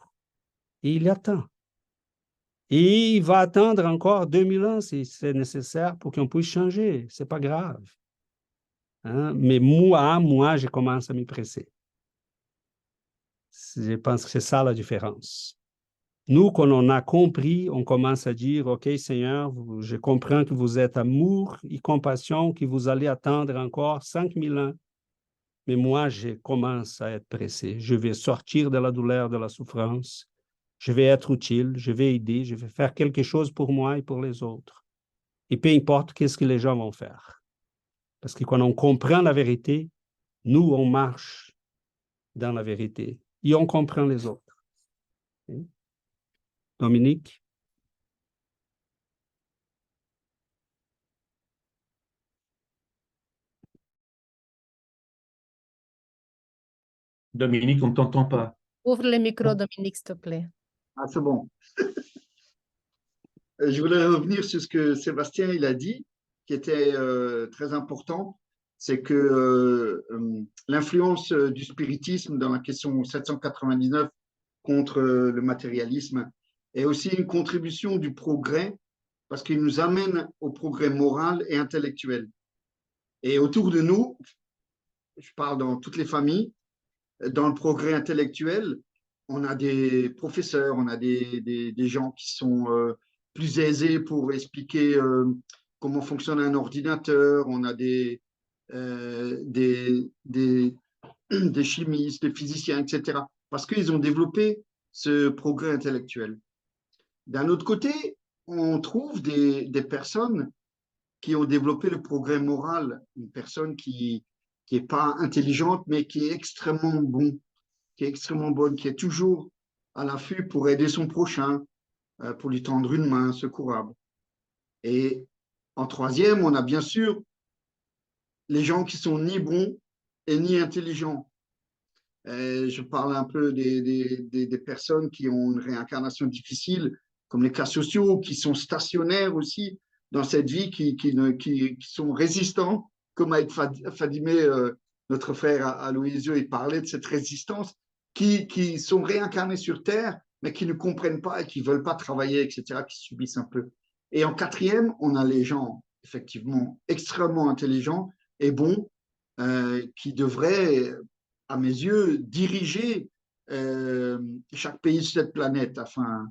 Et il attend. Et il va attendre encore 2000 ans si c'est nécessaire pour qu'on puisse changer. Ce n'est pas grave. Hein? Mais moi, je commence à m'y presser. Je pense que c'est ça la différence. Nous, quand on a compris, on commence à dire, OK, Seigneur, je comprends que vous êtes amour et compassion, que vous allez attendre encore 5000 ans. Mais moi, je commence à être pressé. Je vais sortir de la douleur, de la souffrance. Je vais être utile, je vais aider, je vais faire quelque chose pour moi et pour les autres. Et peu importe qu'est-ce que les gens vont faire. Parce que quand on comprend la vérité, nous, on marche dans la vérité. Et on comprend les autres. Dominique? Dominique, on ne t'entend pas. Ouvre le micro, Dominique, s'il te plaît. Ah, c'est bon. Je voudrais revenir sur ce que Sébastien il a dit, qui était très important, c'est que l'influence du spiritisme dans la question 799 contre le matérialisme est aussi une contribution du progrès parce qu'il nous amène au progrès moral et intellectuel. Et autour de nous, je parle dans toutes les familles, dans le progrès intellectuel, on a des professeurs, on a des gens qui sont plus aisés pour expliquer comment fonctionne un ordinateur, on a des chimistes, des physiciens, etc. Parce qu'ils ont développé ce progrès intellectuel. D'un autre côté, on trouve des personnes qui ont développé le progrès moral, une personne qui n'est pas intelligente, mais qui est extrêmement bonne, qui est toujours à l'affût pour aider son prochain, pour lui tendre une main secourable. Et en troisième, on a bien sûr les gens qui sont ni bons et ni intelligents. Je parle un peu des personnes qui ont une réincarnation difficile, comme les cas sociaux, qui sont stationnaires aussi dans cette vie, qui sont résistants, comme avec Fadimé, notre frère à Louisio, il parlait de cette résistance, qui sont réincarnés sur Terre, mais qui ne comprennent pas et qui ne veulent pas travailler, etc., qui subissent un peu. Et en quatrième, on a les gens, effectivement, extrêmement intelligents et bons, qui devraient, à mes yeux, diriger chaque pays de cette planète. Enfin,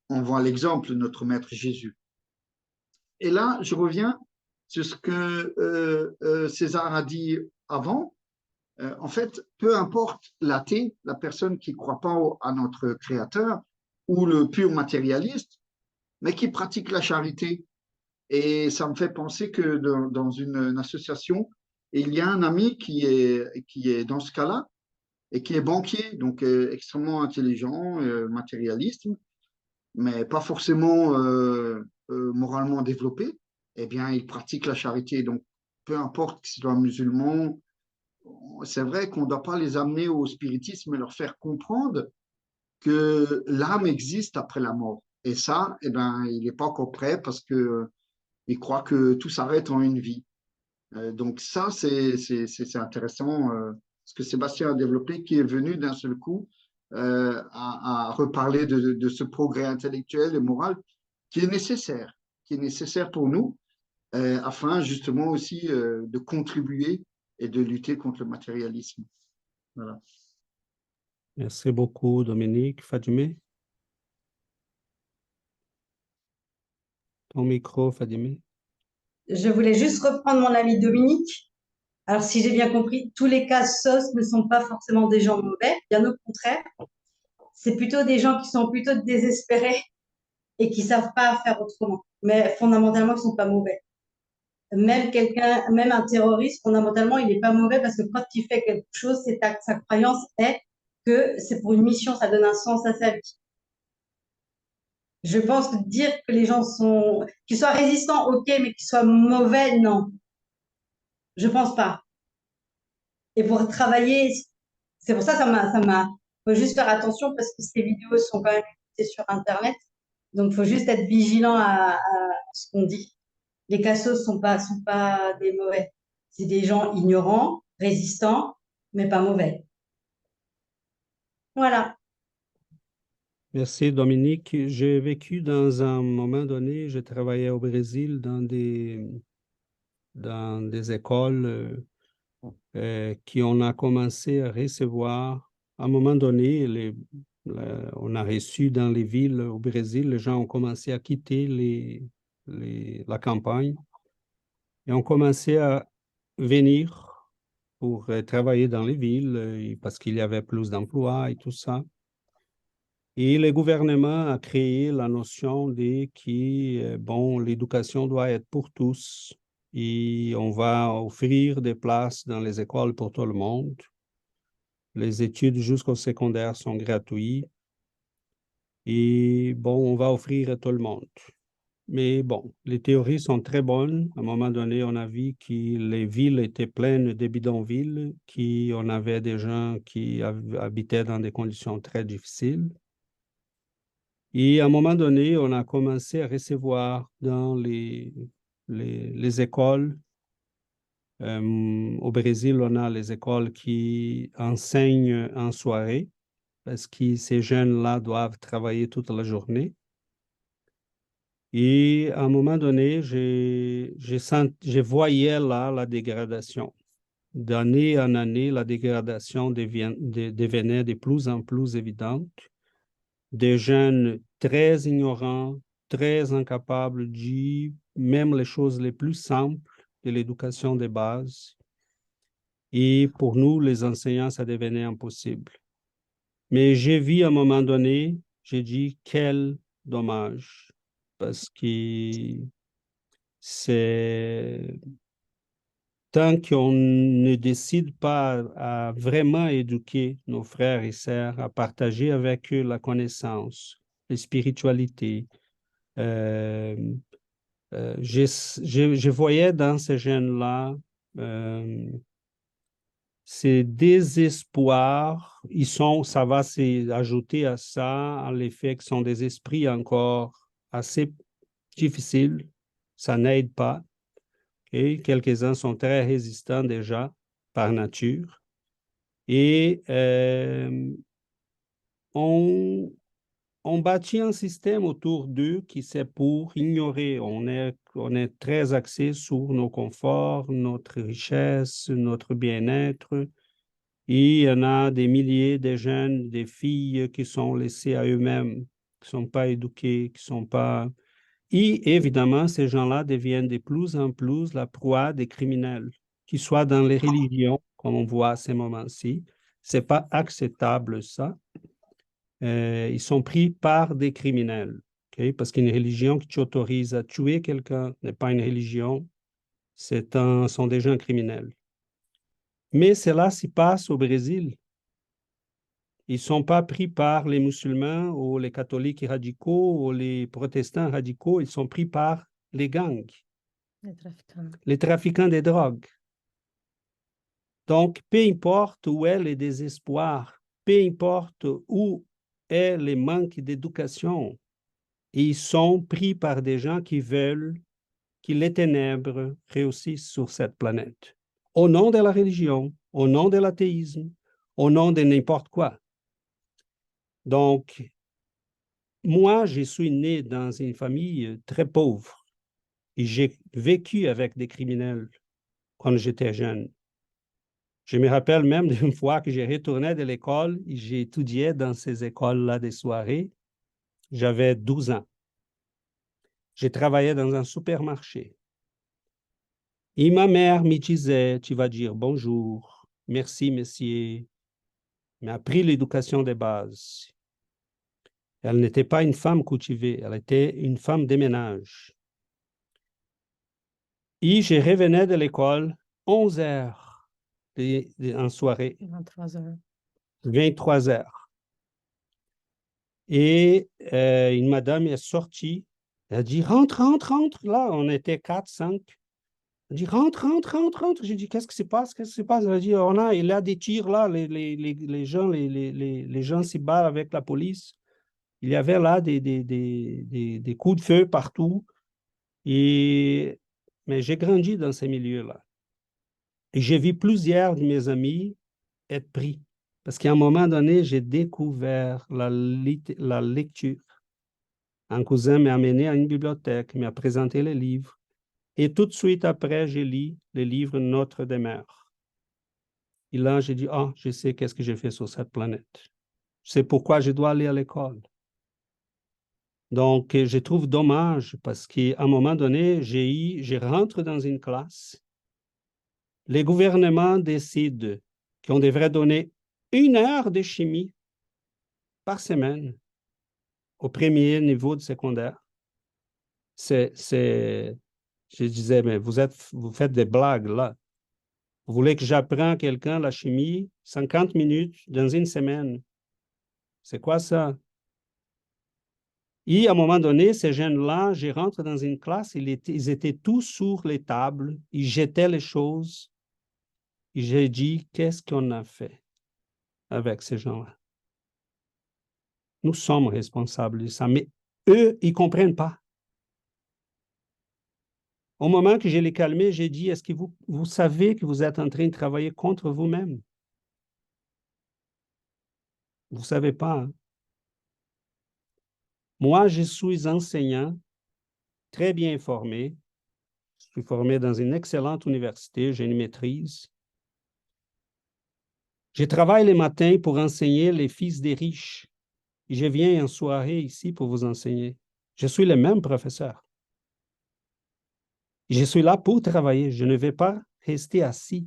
on voit l'exemple de notre Maître Jésus. Et là, je reviens sur ce que César a dit avant. En fait, peu importe l'athée, la personne qui ne croit pas à notre Créateur, ou le pur matérialiste, mais qui pratique la charité. Et ça me fait penser que dans une association, il y a un ami qui est dans ce cas-là, et qui est banquier, donc extrêmement intelligent, matérialiste, mais pas forcément moralement développé, eh bien, il pratique la charité. Donc, peu importe qu'ils soient musulmans, c'est vrai qu'on ne doit pas les amener au spiritisme et leur faire comprendre que l'âme existe après la mort. Et ça, eh ben, il n'est pas encore prêt parce qu'il croit que tout s'arrête en une vie. Donc ça, c'est intéressant ce que Sébastien a développé, qui est venu d'un seul coup à reparler de ce progrès intellectuel et moral qui est nécessaire pour nous, afin justement aussi de contribuer et de lutter contre le matérialisme. Voilà. Merci beaucoup, Dominique. Fadimé? Ton micro, Fadimé. Je voulais juste reprendre mon ami Dominique. Alors, si j'ai bien compris, tous les cas SOS ne sont pas forcément des gens mauvais, bien au contraire. C'est plutôt des gens qui sont plutôt désespérés et qui savent pas faire autrement. Mais fondamentalement, ils sont pas mauvais. Même un terroriste, fondamentalement, il n'est pas mauvais parce que quand il fait quelque chose, sa croyance est que c'est pour une mission, ça donne un sens à sa vie. Je pense que dire que les gens qu'ils soient résistants, ok, mais qu'ils soient mauvais, non. Je pense pas. Et pour travailler, c'est pour ça faut juste faire attention parce que ces vidéos sont quand même publiées sur Internet. Donc, il faut juste être vigilant à ce qu'on dit. Les cassos sont pas des mauvais. C'est des gens ignorants, résistants, mais pas mauvais. Voilà. Merci, Dominique. J'ai vécu dans un moment donné, je travaillais au Brésil dans des écoles qui on a commencé à recevoir. À un moment donné, on a reçu dans les villes au Brésil, les gens ont commencé à quitter la campagne et ont commencé à venir pour travailler dans les villes parce qu'il y avait plus d'emplois et tout ça. Et le gouvernement a créé la notion bon, l'éducation doit être pour tous et on va offrir des places dans les écoles pour tout le monde. Les études jusqu'au secondaire sont gratuites et bon, on va offrir à tout le monde. Mais bon, les théories sont très bonnes. À un moment donné, on a vu que les villes étaient pleines de bidonvilles, qu'on avait des gens qui habitaient dans des conditions très difficiles. Et à un moment donné, on a commencé à recevoir dans les écoles. Au Brésil, on a les écoles qui enseignent en soirée parce que ces jeunes-là doivent travailler toute la journée. Et à un moment donné, je voyais là la dégradation. D'année en année, la dégradation devenait de plus en plus évidente. Des jeunes très ignorants, très incapables de même les choses les plus simples de l'éducation de base. Et pour nous, les enseignants, ça devenait impossible. Mais j'ai vu à un moment donné, j'ai dit, quel dommage, parce que c'est tant qu'on ne décide pas à vraiment éduquer nos frères et sœurs, à partager avec eux la connaissance, la spiritualité. Je voyais dans ces jeunes-là ces désespoirs, ça va s'ajouter à ça, à l'effet que sont des esprits encore assez difficiles, ça n'aide pas. Okay? Quelques-uns sont très résistants déjà par nature. Et on bâtit un système autour d'eux qui c'est pour ignorer. On est très axé sur nos conforts, notre richesse, notre bien-être. Et il y en a des milliers de jeunes, des filles qui sont laissées à eux-mêmes, qui ne sont pas éduquées, qui ne sont pas... Et évidemment, ces gens-là deviennent de plus en plus la proie des criminels, qu'ils soient dans les religions, comme on voit à ces moments-ci. Ce n'est pas acceptable, ça. Ils sont pris par des criminels, okay? Parce qu'une religion qui t'autorise à tuer quelqu'un n'est pas une religion, sont des gens criminels. Mais cela s'y passe au Brésil. Ils ne sont pas pris par les musulmans ou les catholiques radicaux ou les protestants radicaux, ils sont pris par les gangs, les trafiquants de drogue. Donc, peu importe où est le désespoir, peu importe où est le manque d'éducation, ils sont pris par des gens qui veulent que les ténèbres réussissent sur cette planète, au nom de la religion, au nom de l'athéisme, au nom de n'importe quoi. Donc, moi, je suis né dans une famille très pauvre et j'ai vécu avec des criminels quand j'étais jeune. Je me rappelle même d'une fois que j'ai retourné de l'école et j'ai étudié dans ces écoles-là des soirées. J'avais 12 ans. J'ai travaillé dans un supermarché. Et ma mère me disait, tu vas dire bonjour, merci, monsieur, m'a appris l'éducation de base. Elle n'était pas une femme cultivée, elle était une femme de ménage. Et je revenais de l'école 11 heures en soirée. 23 heures. 23 heures. Et une madame est sortie. Elle a dit, rentre, rentre, rentre. Là, on était 4, 5. Elle dit, rentre, rentre, rentre, rentre. J'ai dit, qu'est-ce qui se passe? Qu'est-ce qui se passe? Elle a dit, il y a des tirs là, les gens s'y battent avec la police. Il y avait là des coups de feu partout. Mais j'ai grandi dans ces milieux-là. Et j'ai vu plusieurs de mes amis être pris. Parce qu'à un moment donné, j'ai découvert la lecture. Un cousin m'a amené à une bibliothèque, m'a présenté les livres. Et tout de suite après, j'ai lu les livres Notre demeure. Et là, j'ai dit, je sais qu'est-ce que j'ai fait sur cette planète. C'est pourquoi je dois aller à l'école. Donc, je trouve dommage parce qu'à un moment donné, je rentre dans une classe. Les gouvernements décident qu'on devrait donner 1 heure de chimie par semaine au premier niveau de secondaire. Je disais, mais vous faites des blagues là. Vous voulez que j'apprenne à quelqu'un la chimie 50 minutes dans une semaine. C'est quoi ça? Et à un moment donné, ces jeunes-là, je rentre dans une classe, ils étaient tous sur les tables, ils jetaient les choses. Et j'ai dit, qu'est-ce qu'on a fait avec ces gens-là? Nous sommes responsables de ça, mais eux, ils ne comprennent pas. Au moment que je les calmais, j'ai dit, est-ce que vous savez que vous êtes en train de travailler contre vous-même? Vous ne savez pas. Hein? Moi, je suis enseignant, très bien formé. Je suis formé dans une excellente université, j'ai une maîtrise. Je travaille les matins pour enseigner les fils des riches. Et je viens en soirée ici pour vous enseigner. Je suis le même professeur. Je suis là pour travailler. Je ne vais pas rester assis.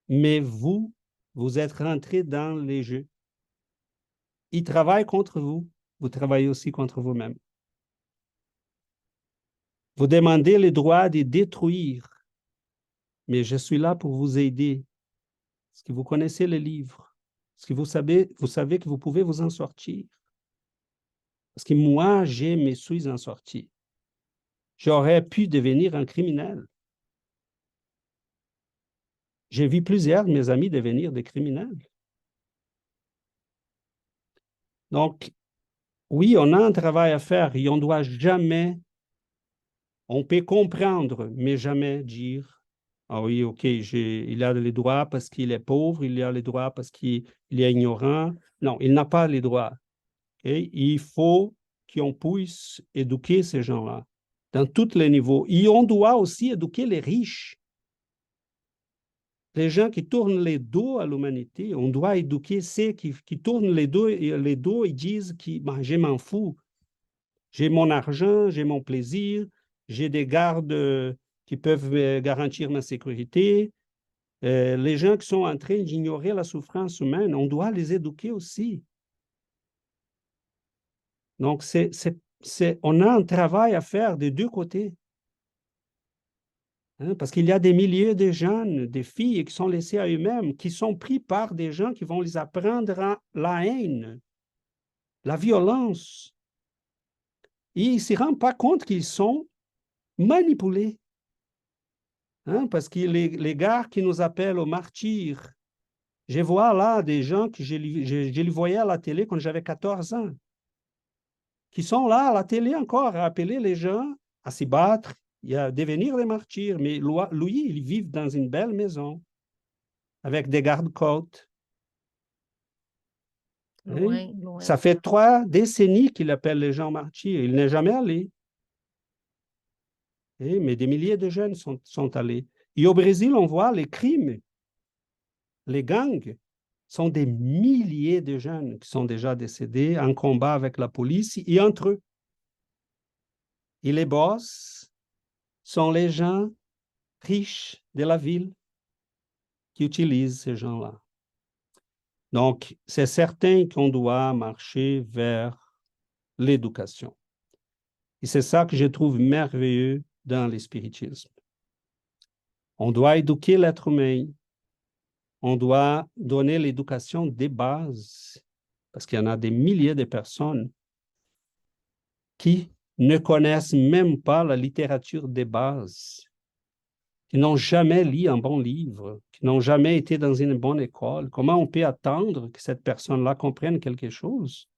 Mais vous êtes rentrés dans les jeux. Ils travaillent contre vous. Vous travaillez aussi contre vous-même. Vous demandez le droit de détruire. Mais je suis là pour vous aider. Est-ce que vous connaissez les livres? Est-ce que vous savez que vous pouvez vous en sortir? Parce que moi, je me suis en sorti. J'aurais pu devenir un criminel. J'ai vu plusieurs de mes amis devenir des criminels. Donc, oui, on a un travail à faire et on ne doit jamais, on peut comprendre, mais jamais dire, ah oui, ok, il a les droits parce qu'il est pauvre, il a les droits parce qu'il est ignorant. Non, il n'a pas les droits. Okay? Il faut qu'on puisse éduquer ces gens-là dans tous les niveaux. Et on doit aussi éduquer les riches. Les gens qui tournent les dos à l'humanité, on doit éduquer ceux qui tournent les dos et disent que je m'en fous. J'ai mon argent, j'ai mon plaisir, j'ai des gardes qui peuvent me garantir ma sécurité. Les gens qui sont en train d'ignorer la souffrance humaine, on doit les éduquer aussi. Donc, on a un travail à faire des deux côtés. Hein, parce qu'il y a des milliers de jeunes, des filles qui sont laissées à eux-mêmes, qui sont pris par des gens qui vont les apprendre la haine, la violence. Et ils ne se rendent pas compte qu'ils sont manipulés. Hein, parce que les gars qui nous appellent aux martyrs, je vois là des gens que je les voyais à la télé quand j'avais 14 ans, qui sont là à la télé encore à appeler les gens à s'y battre et à devenir des martyrs. Mais lui, il vit dans une belle maison avec des gardes-côtes. Loin, loin. Ça fait 3 décennies qu'il appelle les gens martyrs. Il n'est jamais allé. Mais des milliers de jeunes sont allés. Et au Brésil, on voit les crimes, les gangs, sont des milliers de jeunes qui sont déjà décédés en combat avec la police et entre eux. Et les boss sont les gens riches de la ville qui utilisent ces gens-là. Donc, c'est certain qu'on doit marcher vers l'éducation. Et c'est ça que je trouve merveilleux dans le spiritisme. On doit éduquer l'être humain. On doit donner l'éducation des bases, parce qu'il y en a des milliers de personnes qui ne connaissent même pas la littérature des bases, qui n'ont jamais lu un bon livre, qui n'ont jamais été dans une bonne école. Comment on peut attendre que cette personne-là comprenne quelque chose?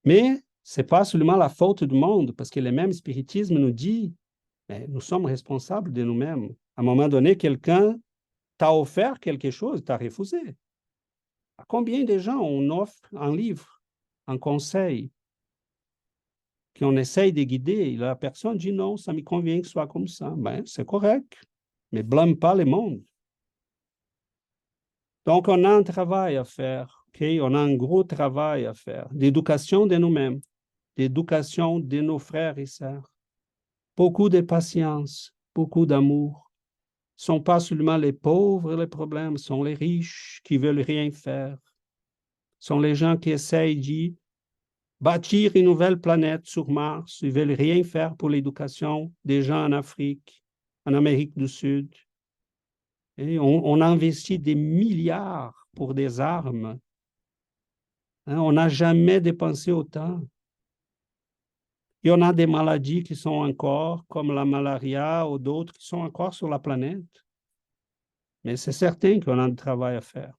Mais ce n'est pas seulement la faute du monde, parce que le même spiritisme nous dit, mais nous sommes responsables de nous-mêmes. À un moment donné, quelqu'un t'a offert quelque chose, t'as refusé. À combien de gens on offre un livre, un conseil, qu'on essaye de guider, et la personne dit non, ça me convient que ce soit comme ça. Ben, c'est correct, mais blâme pas le monde. Donc, on a un travail à faire, okay? On a un gros travail à faire, d'éducation de nous-mêmes, d'éducation de nos frères et sœurs. Beaucoup de patience, beaucoup d'amour. Ce ne sont pas seulement les pauvres les problèmes, ce sont les riches qui ne veulent rien faire. Ce sont les gens qui essayent de bâtir une nouvelle planète sur Mars. Ils ne veulent rien faire pour l'éducation des gens en Afrique, en Amérique du Sud. Et on investit des milliards pour des armes. On n'a jamais dépensé autant. Il y en a des maladies qui sont encore, comme la malaria ou d'autres, qui sont encore sur la planète. Mais c'est certain qu'on a du travail à faire.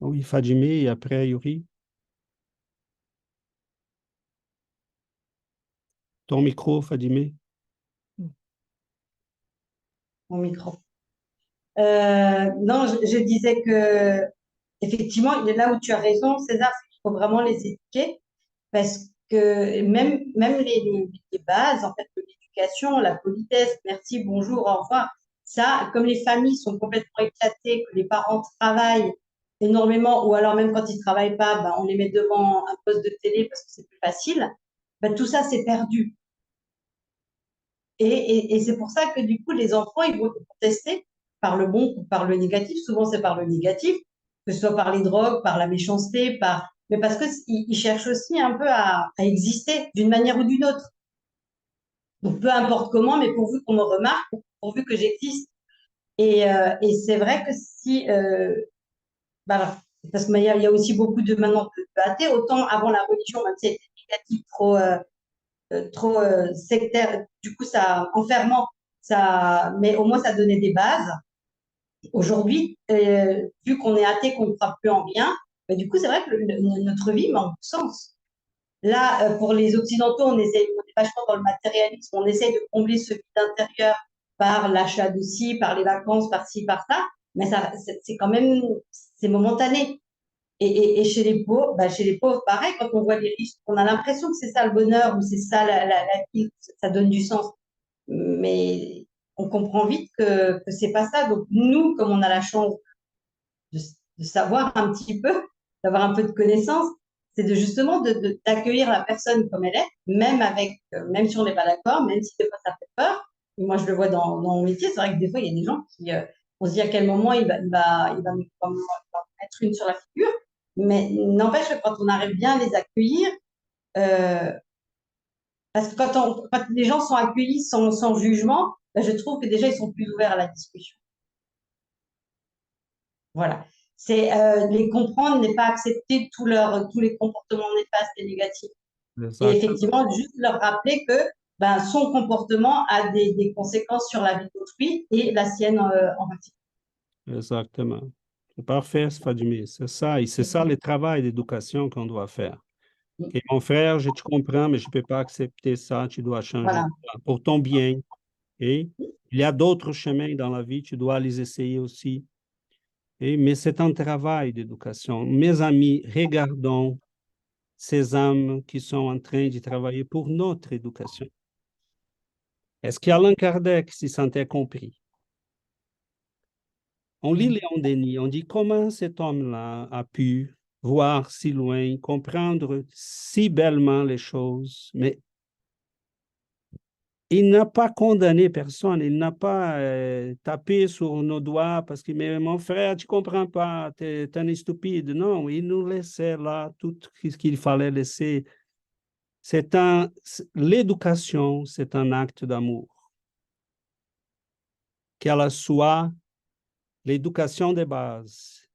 Oui, Fadime et après Yuri. Ton micro, Fadime. Mon micro. Non, je disais que effectivement, il est là où tu as raison, César, il faut vraiment les éduquer parce que même les bases, en fait, de l'éducation, la politesse, merci, bonjour, au revoir, ça, comme les familles sont complètement éclatées, que les parents travaillent énormément, ou alors même quand ils ne travaillent pas, ben, on les met devant un poste de télé parce que c'est plus facile, ben, tout ça, c'est perdu. Et c'est pour ça que du coup, les enfants, ils vont tester par le bon ou par le négatif. Souvent, c'est par le négatif, que ce soit par les drogues, par la méchanceté, mais parce qu'ils cherchent aussi un peu à exister d'une manière ou d'une autre. Donc, peu importe comment, mais pourvu qu'on me remarque, pourvu que j'existe. Et c'est vrai que si, voilà, parce qu'il y a aussi beaucoup de maintenant de athées, autant avant la religion, même si elle était négative, trop sectaire, du coup, ça enfermant, mais au moins ça donnait des bases. Aujourd'hui, vu qu'on est athée, qu'on ne croit plus en rien, bah, du coup, c'est vrai que notre vie manque de sens. Là, pour les Occidentaux, on est vachement dans le matérialisme, on essaye de combler ce vide intérieur par l'achat de ci, par les vacances, par ci, par ça, mais ça, c'est quand même, c'est momentané. Et chez les pauvres, pareil, quand on voit les riches, on a l'impression que c'est ça le bonheur ou c'est ça la vie, ça donne du sens. Mais on comprend vite que c'est pas ça. Donc nous, comme on a la chance de savoir un petit peu, d'avoir un peu de connaissance, c'est justement d'accueillir la personne comme elle est, même si on n'est pas d'accord, même si des fois ça fait peur. Et moi, je le vois dans mon métier, c'est vrai que des fois, il y a des gens qui, on se dit à quel moment il va me mettre une sur la figure. Mais n'empêche que quand on arrive bien à les accueillir, parce que quand les gens sont accueillis sans jugement, ben, je trouve que déjà ils sont plus ouverts à la discussion. Voilà. C'est les comprendre n'est pas accepter tous les comportements néfastes et négatifs. Exactement. Et effectivement, juste leur rappeler que ben, son comportement a des conséquences sur la vie d'autrui et la sienne en particulier. Exactement. C'est parfait, Fadime. C'est ça. Et c'est ça le travail d'éducation qu'on doit faire. Ok, mon frère, je te comprends, mais je ne peux pas accepter ça, tu dois changer Voilà. ça pour ton bien. Ok? Il y a d'autres chemins dans la vie, tu dois les essayer aussi. Ok? Mais c'est un travail d'éducation. Mes amis, regardons ces âmes qui sont en train de travailler pour notre éducation. Est-ce qu'Alain Kardec s'y sentait compris? On lit Léon Denis, on dit comment cet homme-là a pu voir si loin, comprendre si bellement les choses, mais il n'a pas condamné personne, il n'a pas tapé sur nos doigts parce que mais mon frère, tu ne comprends pas, tu es un stupide. Non, il nous laissait là tout ce qu'il fallait laisser. L'éducation, c'est un acte d'amour. Qu'elle soit l'éducation de base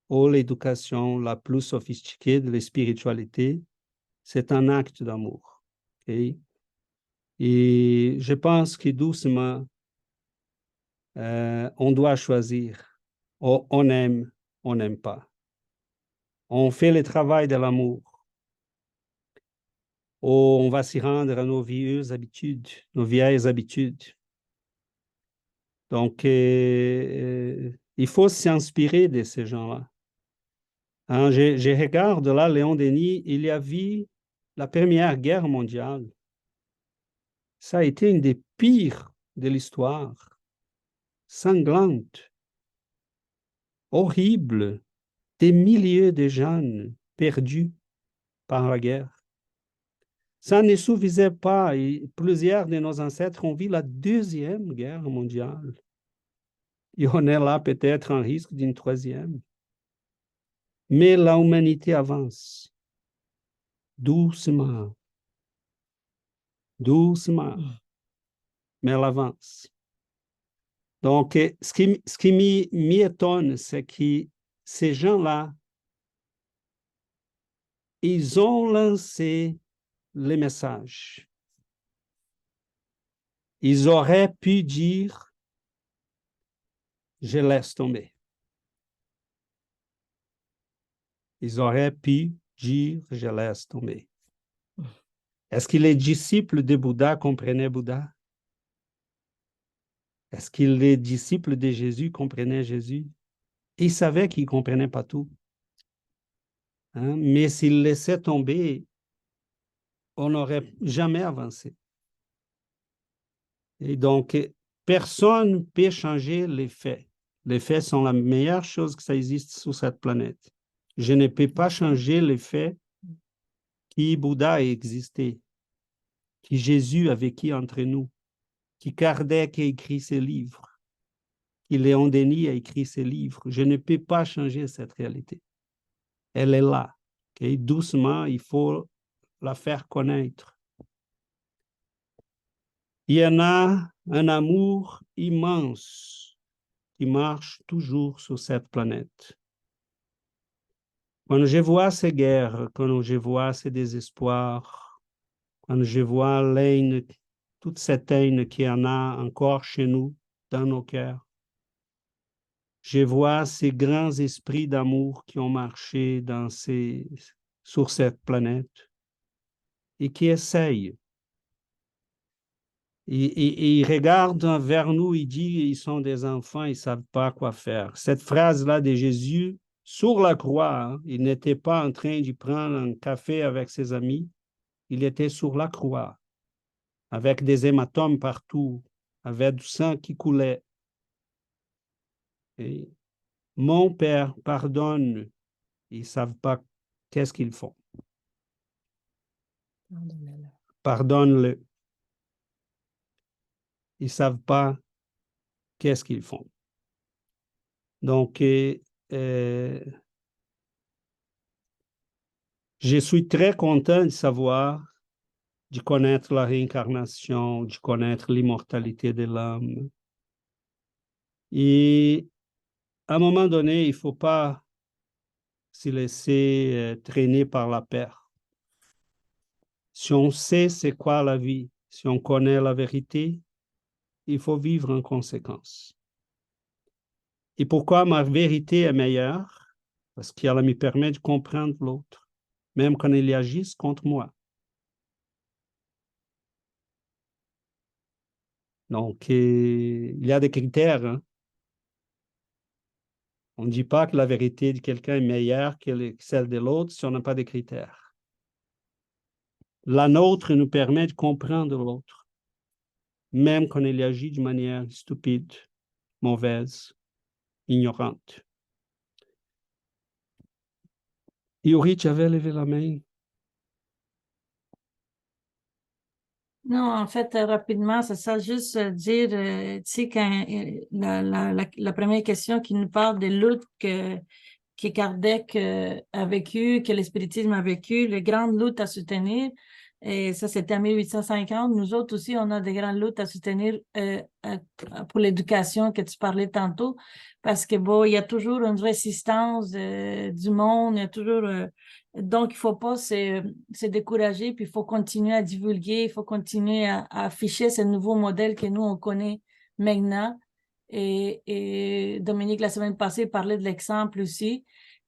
ou l'éducation la plus sophistiquée de la spiritualité, c'est un acte d'amour. Okay? Et je pense que doucement, on doit choisir. On aime, on n'aime pas. On fait le travail de l'amour. Ou on va s'y rendre à nos vieilles habitudes. Donc, il faut s'inspirer de ces gens-là. Hein, je regarde là, Léon Denis, il y a vu la Première Guerre mondiale. Ça a été une des pires de l'histoire. Sanglante, horrible, des milliers de jeunes perdus par la guerre. Ça ne suffisait pas. Et plusieurs de nos ancêtres ont vu la Deuxième Guerre mondiale. Et on est là peut-être en risque d'une troisième. Mais la humanité avance. Doucement. Doucement. Mais elle avance. Donc, ce qui m'étonne, c'est que ces gens-là, ils ont lancé les messages. Ils auraient pu dire, je laisse tomber. Ils auraient pu dire, je laisse tomber. Est-ce que les disciples de Bouddha comprenaient Bouddha? Est-ce que les disciples de Jésus comprenaient Jésus? Ils savaient qu'ils ne comprenaient pas tout. Hein? Mais s'ils laissaient tomber, on n'aurait jamais avancé. Et donc, personne ne peut changer les faits. Les faits sont la meilleure chose que ça existe sur cette planète. Je ne peux pas changer les faits qui Bouddha a existé, qui Jésus a vécu entre nous, qui Kardec a écrit ses livres, qui Léon Denis a écrit ses livres. Je ne peux pas changer cette réalité. Elle est là. Okay? Doucement, il faut la faire connaître. Il y en a un amour immense qui marche toujours sur cette planète. Quand je vois ces guerres, quand je vois ces désespoirs, quand je vois l'haine, toute cette haine qu'il y en a encore chez nous, dans nos cœurs, je vois ces grands esprits d'amour qui ont marché sur cette planète et qui essayent. Et ils regardent vers nous, ils disent ils sont des enfants, ils ne savent pas quoi faire. Cette phrase-là de Jésus, sur la croix, hein, il n'était pas en train de prendre un café avec ses amis, il était sur la croix, avec des hématomes partout, avec du sang qui coulait. Et mon Père, pardonne, ils ne savent pas qu'est-ce qu'ils font. Pardonne-le. Ils ne savent pas qu'est-ce qu'ils font. Donc, je suis très content de savoir, de connaître la réincarnation, de connaître l'immortalité de l'âme. Et à un moment donné, il ne faut pas se laisser traîner par la peur. Si on sait c'est quoi la vie, si on connaît la vérité, il faut vivre en conséquence. Et pourquoi ma vérité est meilleure? Parce qu'elle me permet de comprendre l'autre. même quand ils agissent contre moi. Donc, il y a des critères, hein. On ne dit pas que la vérité de quelqu'un est meilleure que celle de l'autre si on n'a pas de critères. La nôtre nous permet de comprendre l'autre, même quand il agit de manière stupide, mauvaise, ignorante. Yuri, tu avais levé la main. Non, en fait, rapidement, c'est ça, juste dire, tu sais, quand la première question qui nous parle des luttes que Kardec a vécues, que le spiritisme a vécues, les grandes luttes à soutenir, et ça, c'était en 1850. Nous autres aussi, on a des grandes luttes à soutenir pour l'éducation que tu parlais tantôt, parce que, bon, il y a toujours une résistance du monde, il y a toujours... donc, il ne faut pas se décourager, puis il faut continuer à divulguer, il faut continuer à afficher ce nouveau modèle que nous, on connaît maintenant. Et Dominique, la semaine passée, parlait de l'exemple aussi.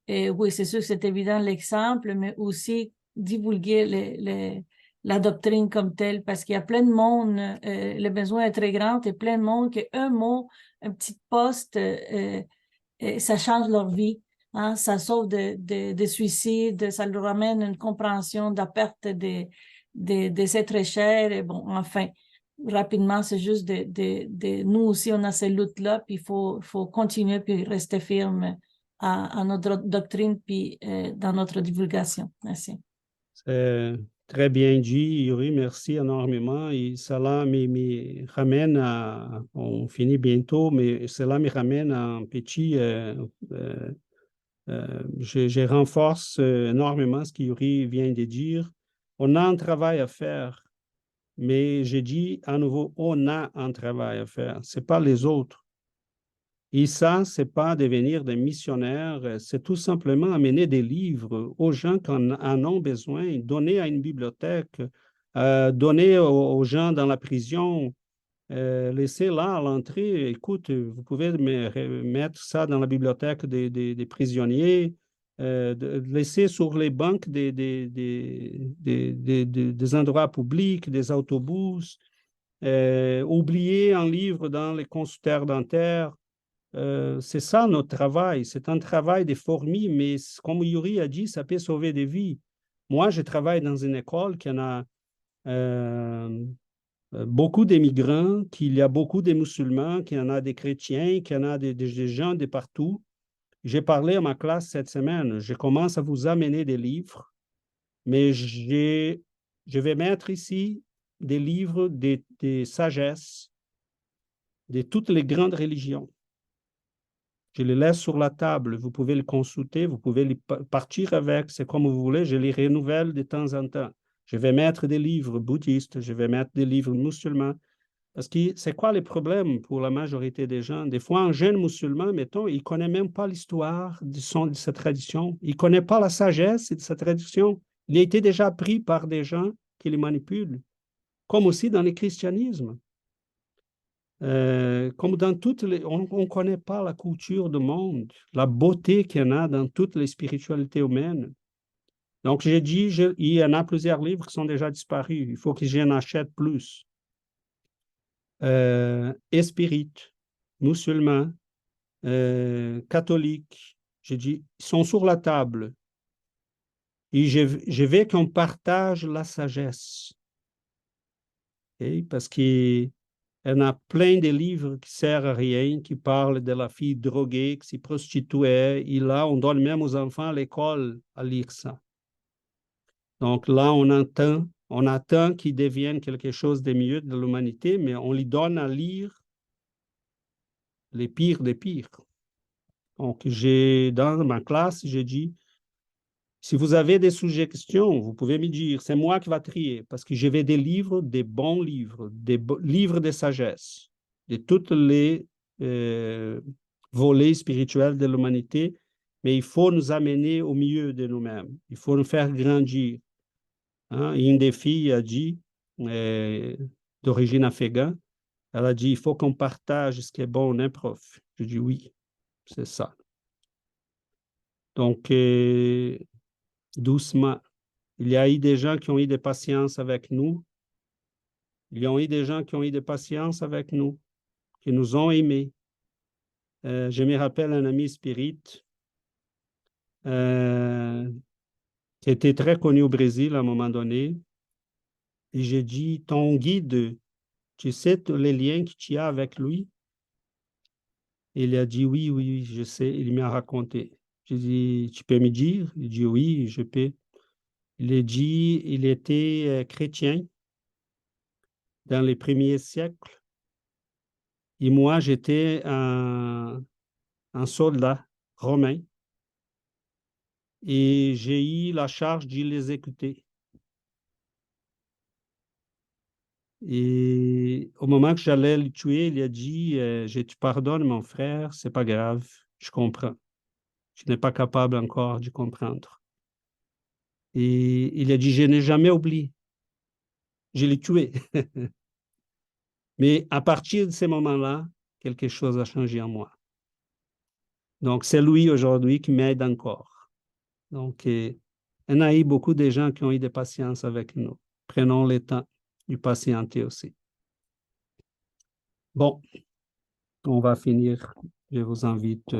Et oui, c'est sûr que c'est évident l'exemple, mais aussi divulguer la doctrine comme telle, parce qu'il y a plein de monde, le besoin est très grand, et plein de monde qu'un mot, un petit poste, ça change leur vie. Hein, ça sauve des suicides, ça leur ramène une compréhension de la perte des êtres chers. Et bon, enfin, rapidement, c'est juste nous aussi, on a ces luttes-là, puis il faut continuer, puis rester ferme à notre doctrine, puis dans notre divulgation. Merci. C'est très bien dit, Yuri, merci énormément. Et cela me ramène à, on finit bientôt, mais cela me ramène à un petit... je renforce énormément ce que Yuri vient de dire. On a un travail à faire, mais je dis à nouveau, on a un travail à faire. Ce n'est pas les autres. Et ça, ce n'est pas devenir des missionnaires, c'est tout simplement amener des livres aux gens qui en ont besoin, donner à une bibliothèque, donner aux gens dans la prison, laisser là à l'entrée, écoute, vous pouvez mettre ça dans la bibliothèque des prisonniers, laisser sur les bancs des endroits publics, des autobus, oublier un livre dans les consultaires dentaires. C'est ça notre travail. C'est un travail de fourmi, mais comme Yuri a dit, ça peut sauver des vies. Moi, je travaille dans une école qui en a beaucoup d'émigrants, qu'il y a beaucoup de musulmans, qu'il y en a des chrétiens, qu'il y en a des gens de partout. J'ai parlé à ma classe cette semaine. Je commence à vous amener des livres, mais je vais mettre ici des livres de sagesse de toutes les grandes religions. Je les laisse sur la table. Vous pouvez les consulter, vous pouvez les partir avec, c'est comme vous voulez. Je les renouvelle de temps en temps. Je vais mettre des livres bouddhistes, je vais mettre des livres musulmans. Parce que c'est quoi le problème pour la majorité des gens? Des fois, un jeune musulman, mettons, il ne connaît même pas l'histoire de sa tradition. Il ne connaît pas la sagesse de sa tradition. Il a été déjà pris par des gens qui les manipulent. Comme aussi dans le christianisme. Comme dans toutes les... On ne connaît pas la culture du monde, la beauté qu'il y en a dans toutes les spiritualités humaines. Donc, j'ai dit, il y en a plusieurs livres qui sont déjà disparus. Il faut que j'en achète plus. Esprit, musulmans, catholiques, j'ai dit, ils sont sur la table. Et je veux qu'on partage la sagesse. Okay? Parce qu'il y en a plein de livres qui ne servent à rien, qui parlent de la fille droguée, qui s'est prostituée. Et là, on donne même aux enfants à l'école à lire ça. Donc là, on attend qu'ils deviennent quelque chose de mieux de l'humanité, mais on lui donne à lire les pires des pires. Donc, dans ma classe, j'ai dit, si vous avez des suggestions, vous pouvez me dire, c'est moi qui vais trier, parce que je vais des livres, des bons livres, des livres de sagesse, de tous les volets spirituels de l'humanité, mais il faut nous amener au milieu de nous-mêmes. Il faut nous faire grandir. Hein? Une des filles a dit, d'origine afghane, elle a dit, il faut qu'on partage ce qui est bon, hein, prof? Je dis oui, c'est ça. Donc, doucement, Il y a eu des gens qui ont eu de patience avec nous. Il y a eu des gens qui ont eu de patience avec nous, qui nous ont aimés. Je me rappelle un ami spirit qui était très connu au Brésil à un moment donné. Et j'ai dit, ton guide, tu sais les liens que tu as avec lui? Il a dit, oui, oui, je sais. Il m'a raconté. J'ai dit, tu peux me dire? Il dit, oui, je peux. Il a dit, il était chrétien dans les premiers siècles. Et moi, j'étais un soldat romain. Et j'ai eu la charge de les écouter. Et au moment que j'allais le tuer, il a dit, je te pardonne, mon frère, c'est pas grave, je comprends. Je n'ai pas capable encore de comprendre. Et il a dit, je n'ai jamais oublié. Je l'ai tué. Mais à partir de ces moments-là, quelque chose a changé en moi. Donc, c'est lui aujourd'hui qui m'aide encore. Donc, on a eu beaucoup de gens qui ont eu de patience avec nous. Prenons le temps de patienter aussi. Bon, on va finir. Je vous invite.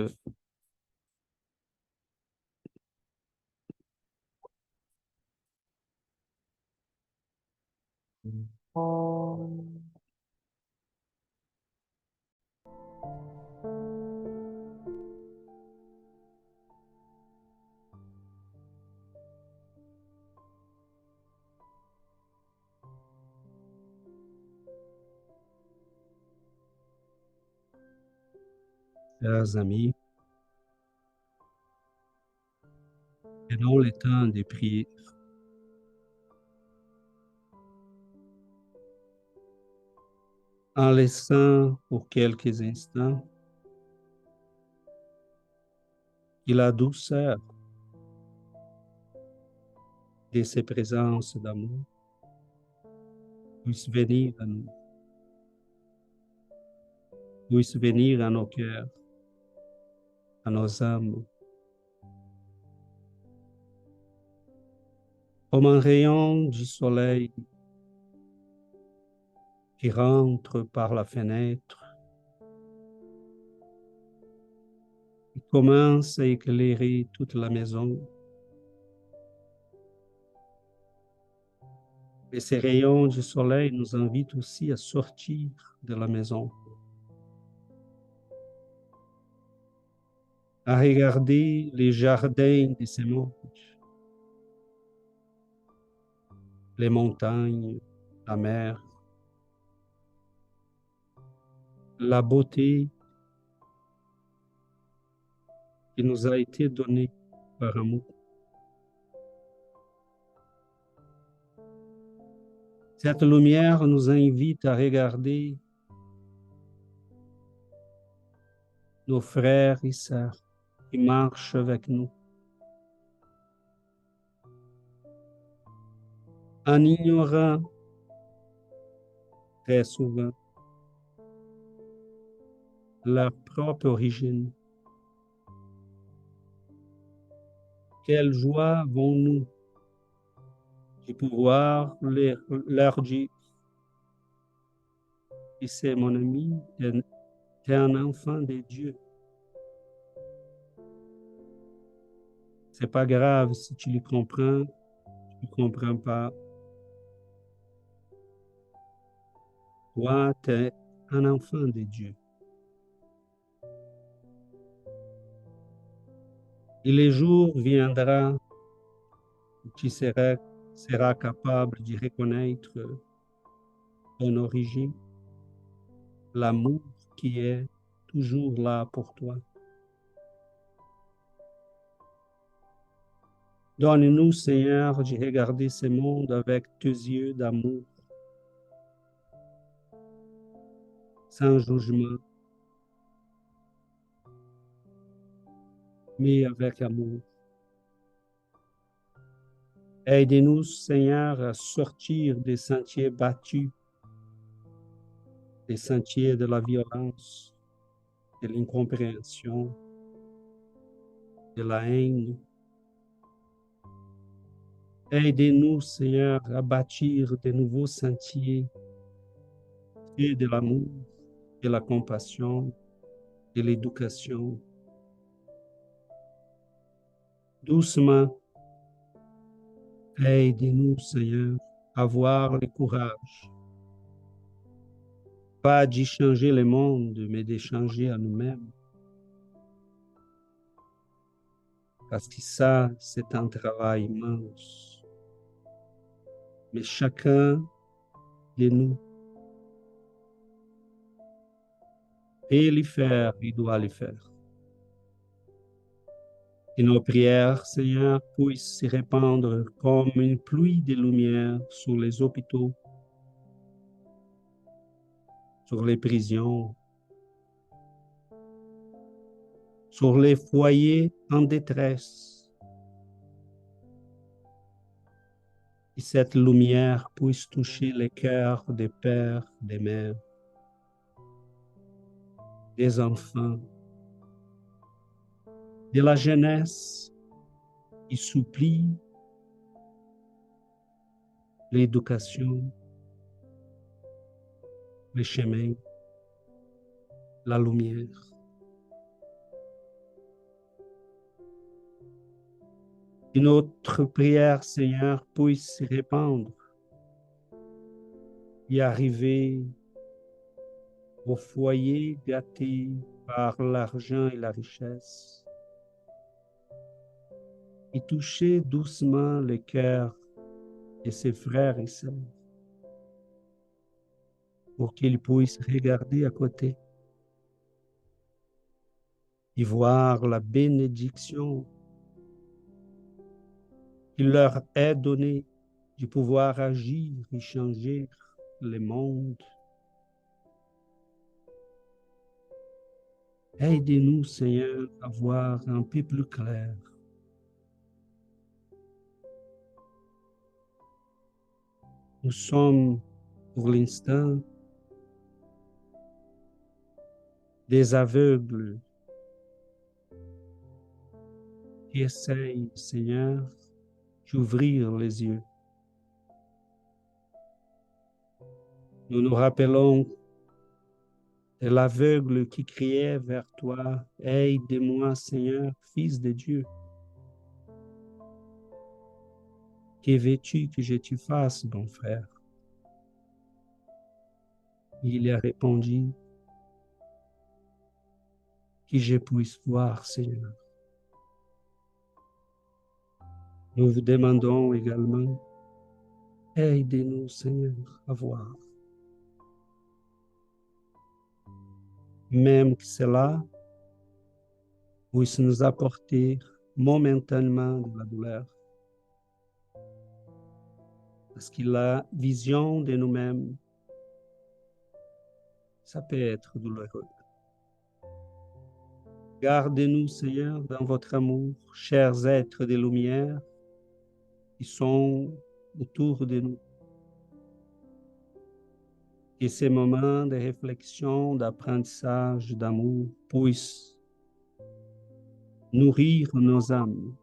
Chers amis, prenons le temps de prier. En laissant pour quelques instants que la douceur de ces présences d'amour puisse venir à nous, puisse venir à nos cœurs, à nos âmes, comme un rayon du soleil qui rentre par la fenêtre et commence à éclairer toute la maison. Et ces rayons du soleil nous invitent aussi à sortir de la maison, à regarder les jardins de ce monde, les montagnes, la mer, la beauté qui nous a été donnée par amour. Cette lumière nous invite à regarder nos frères et sœurs qui marchent avec nous, en ignorant très souvent leur propre origine. Quelle joie avons-nous de pouvoir leur dire, et c'est mon ami, tu es un enfant de Dieu. C'est pas grave si tu le comprends, tu ne comprends pas. Toi, tu es un enfant de Dieu. Et le jour viendra où tu seras capable de reconnaître ton origine, l'amour qui est toujours là pour toi. Donne-nous, Seigneur, de regarder ce monde avec tes yeux d'amour, sans jugement, mais avec amour. Aide-nous, Seigneur, à sortir des sentiers battus, des sentiers de la violence, de l'incompréhension, de la haine. Aidez-nous, Seigneur, à bâtir de nouveaux sentiers et de l'amour, de la compassion, de l'éducation. Doucement, aidez-nous, Seigneur, à avoir le courage, pas d'y changer le monde, mais de changer à nous-mêmes. Parce que ça, c'est un travail immense. Mais chacun de nous peut le faire, il doit le faire. Que nos prières, Seigneur, puissent se répandre comme une pluie de lumière sur les hôpitaux, sur les prisons, sur les foyers en détresse. Que cette lumière puisse toucher les cœurs des pères, des mères, des enfants, de la jeunesse qui supplie l'éducation, le chemin, la lumière. Que notre prière, Seigneur, puisse se répandre et arriver au foyer gâté par l'argent et la richesse, et toucher doucement le cœur de ses frères et sœurs pour qu'ils puissent regarder à côté et voir la bénédiction qui leur est donnée de pouvoir agir et changer le monde. Aidez-nous, Seigneur, à voir un peu plus clair. Nous sommes, pour l'instant, des aveugles qui essayent, Seigneur, d'ouvrir les yeux. Nous nous rappelons de l'aveugle qui criait vers toi, « Aide-moi, Seigneur, Fils de Dieu. Que veux-tu que je te fasse, mon frère? » Il a répondu, « Que je puisse voir, Seigneur. » Nous vous demandons également, aidez-nous, Seigneur, à voir. Même que cela puisse nous apporter momentanément de la douleur. Parce que la vision de nous-mêmes, ça peut être douloureux. Gardez-nous, Seigneur, dans votre amour, chers êtres de lumière qui sont autour de nous. Que ces moments de réflexion, d'apprentissage, d'amour puissent nourrir nos âmes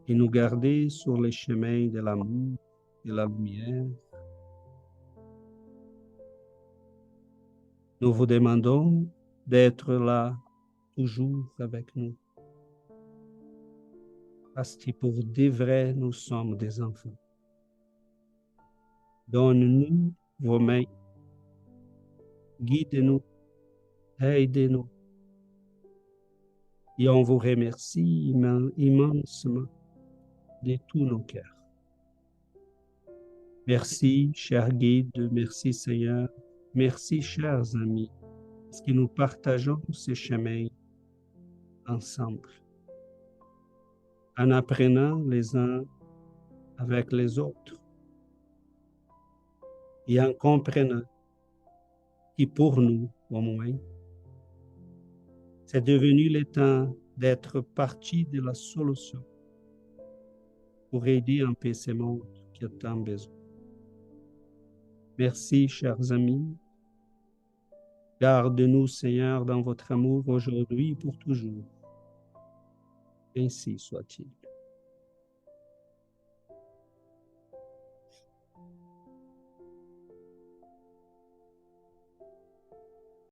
et nous garder sur les chemins de l'amour, de la lumière. Nous vous demandons d'être là toujours avec nous. Parce que pour de vrai, nous sommes des enfants. Donne-nous vos mains, guidez-nous, aidez-nous. Et on vous remercie immensement de tous nos cœurs. Merci, cher guide, merci Seigneur, merci, chers amis, parce que nous partageons ce chemin ensemble, en apprenant les uns avec les autres et en comprenant que pour nous, au moins, c'est devenu le temps d'être partie de la solution pour aider un peu ce monde qui a tant besoin. Merci, chers amis. Garde-nous, Seigneur, dans votre amour aujourd'hui et pour toujours. Ainsi soit-il.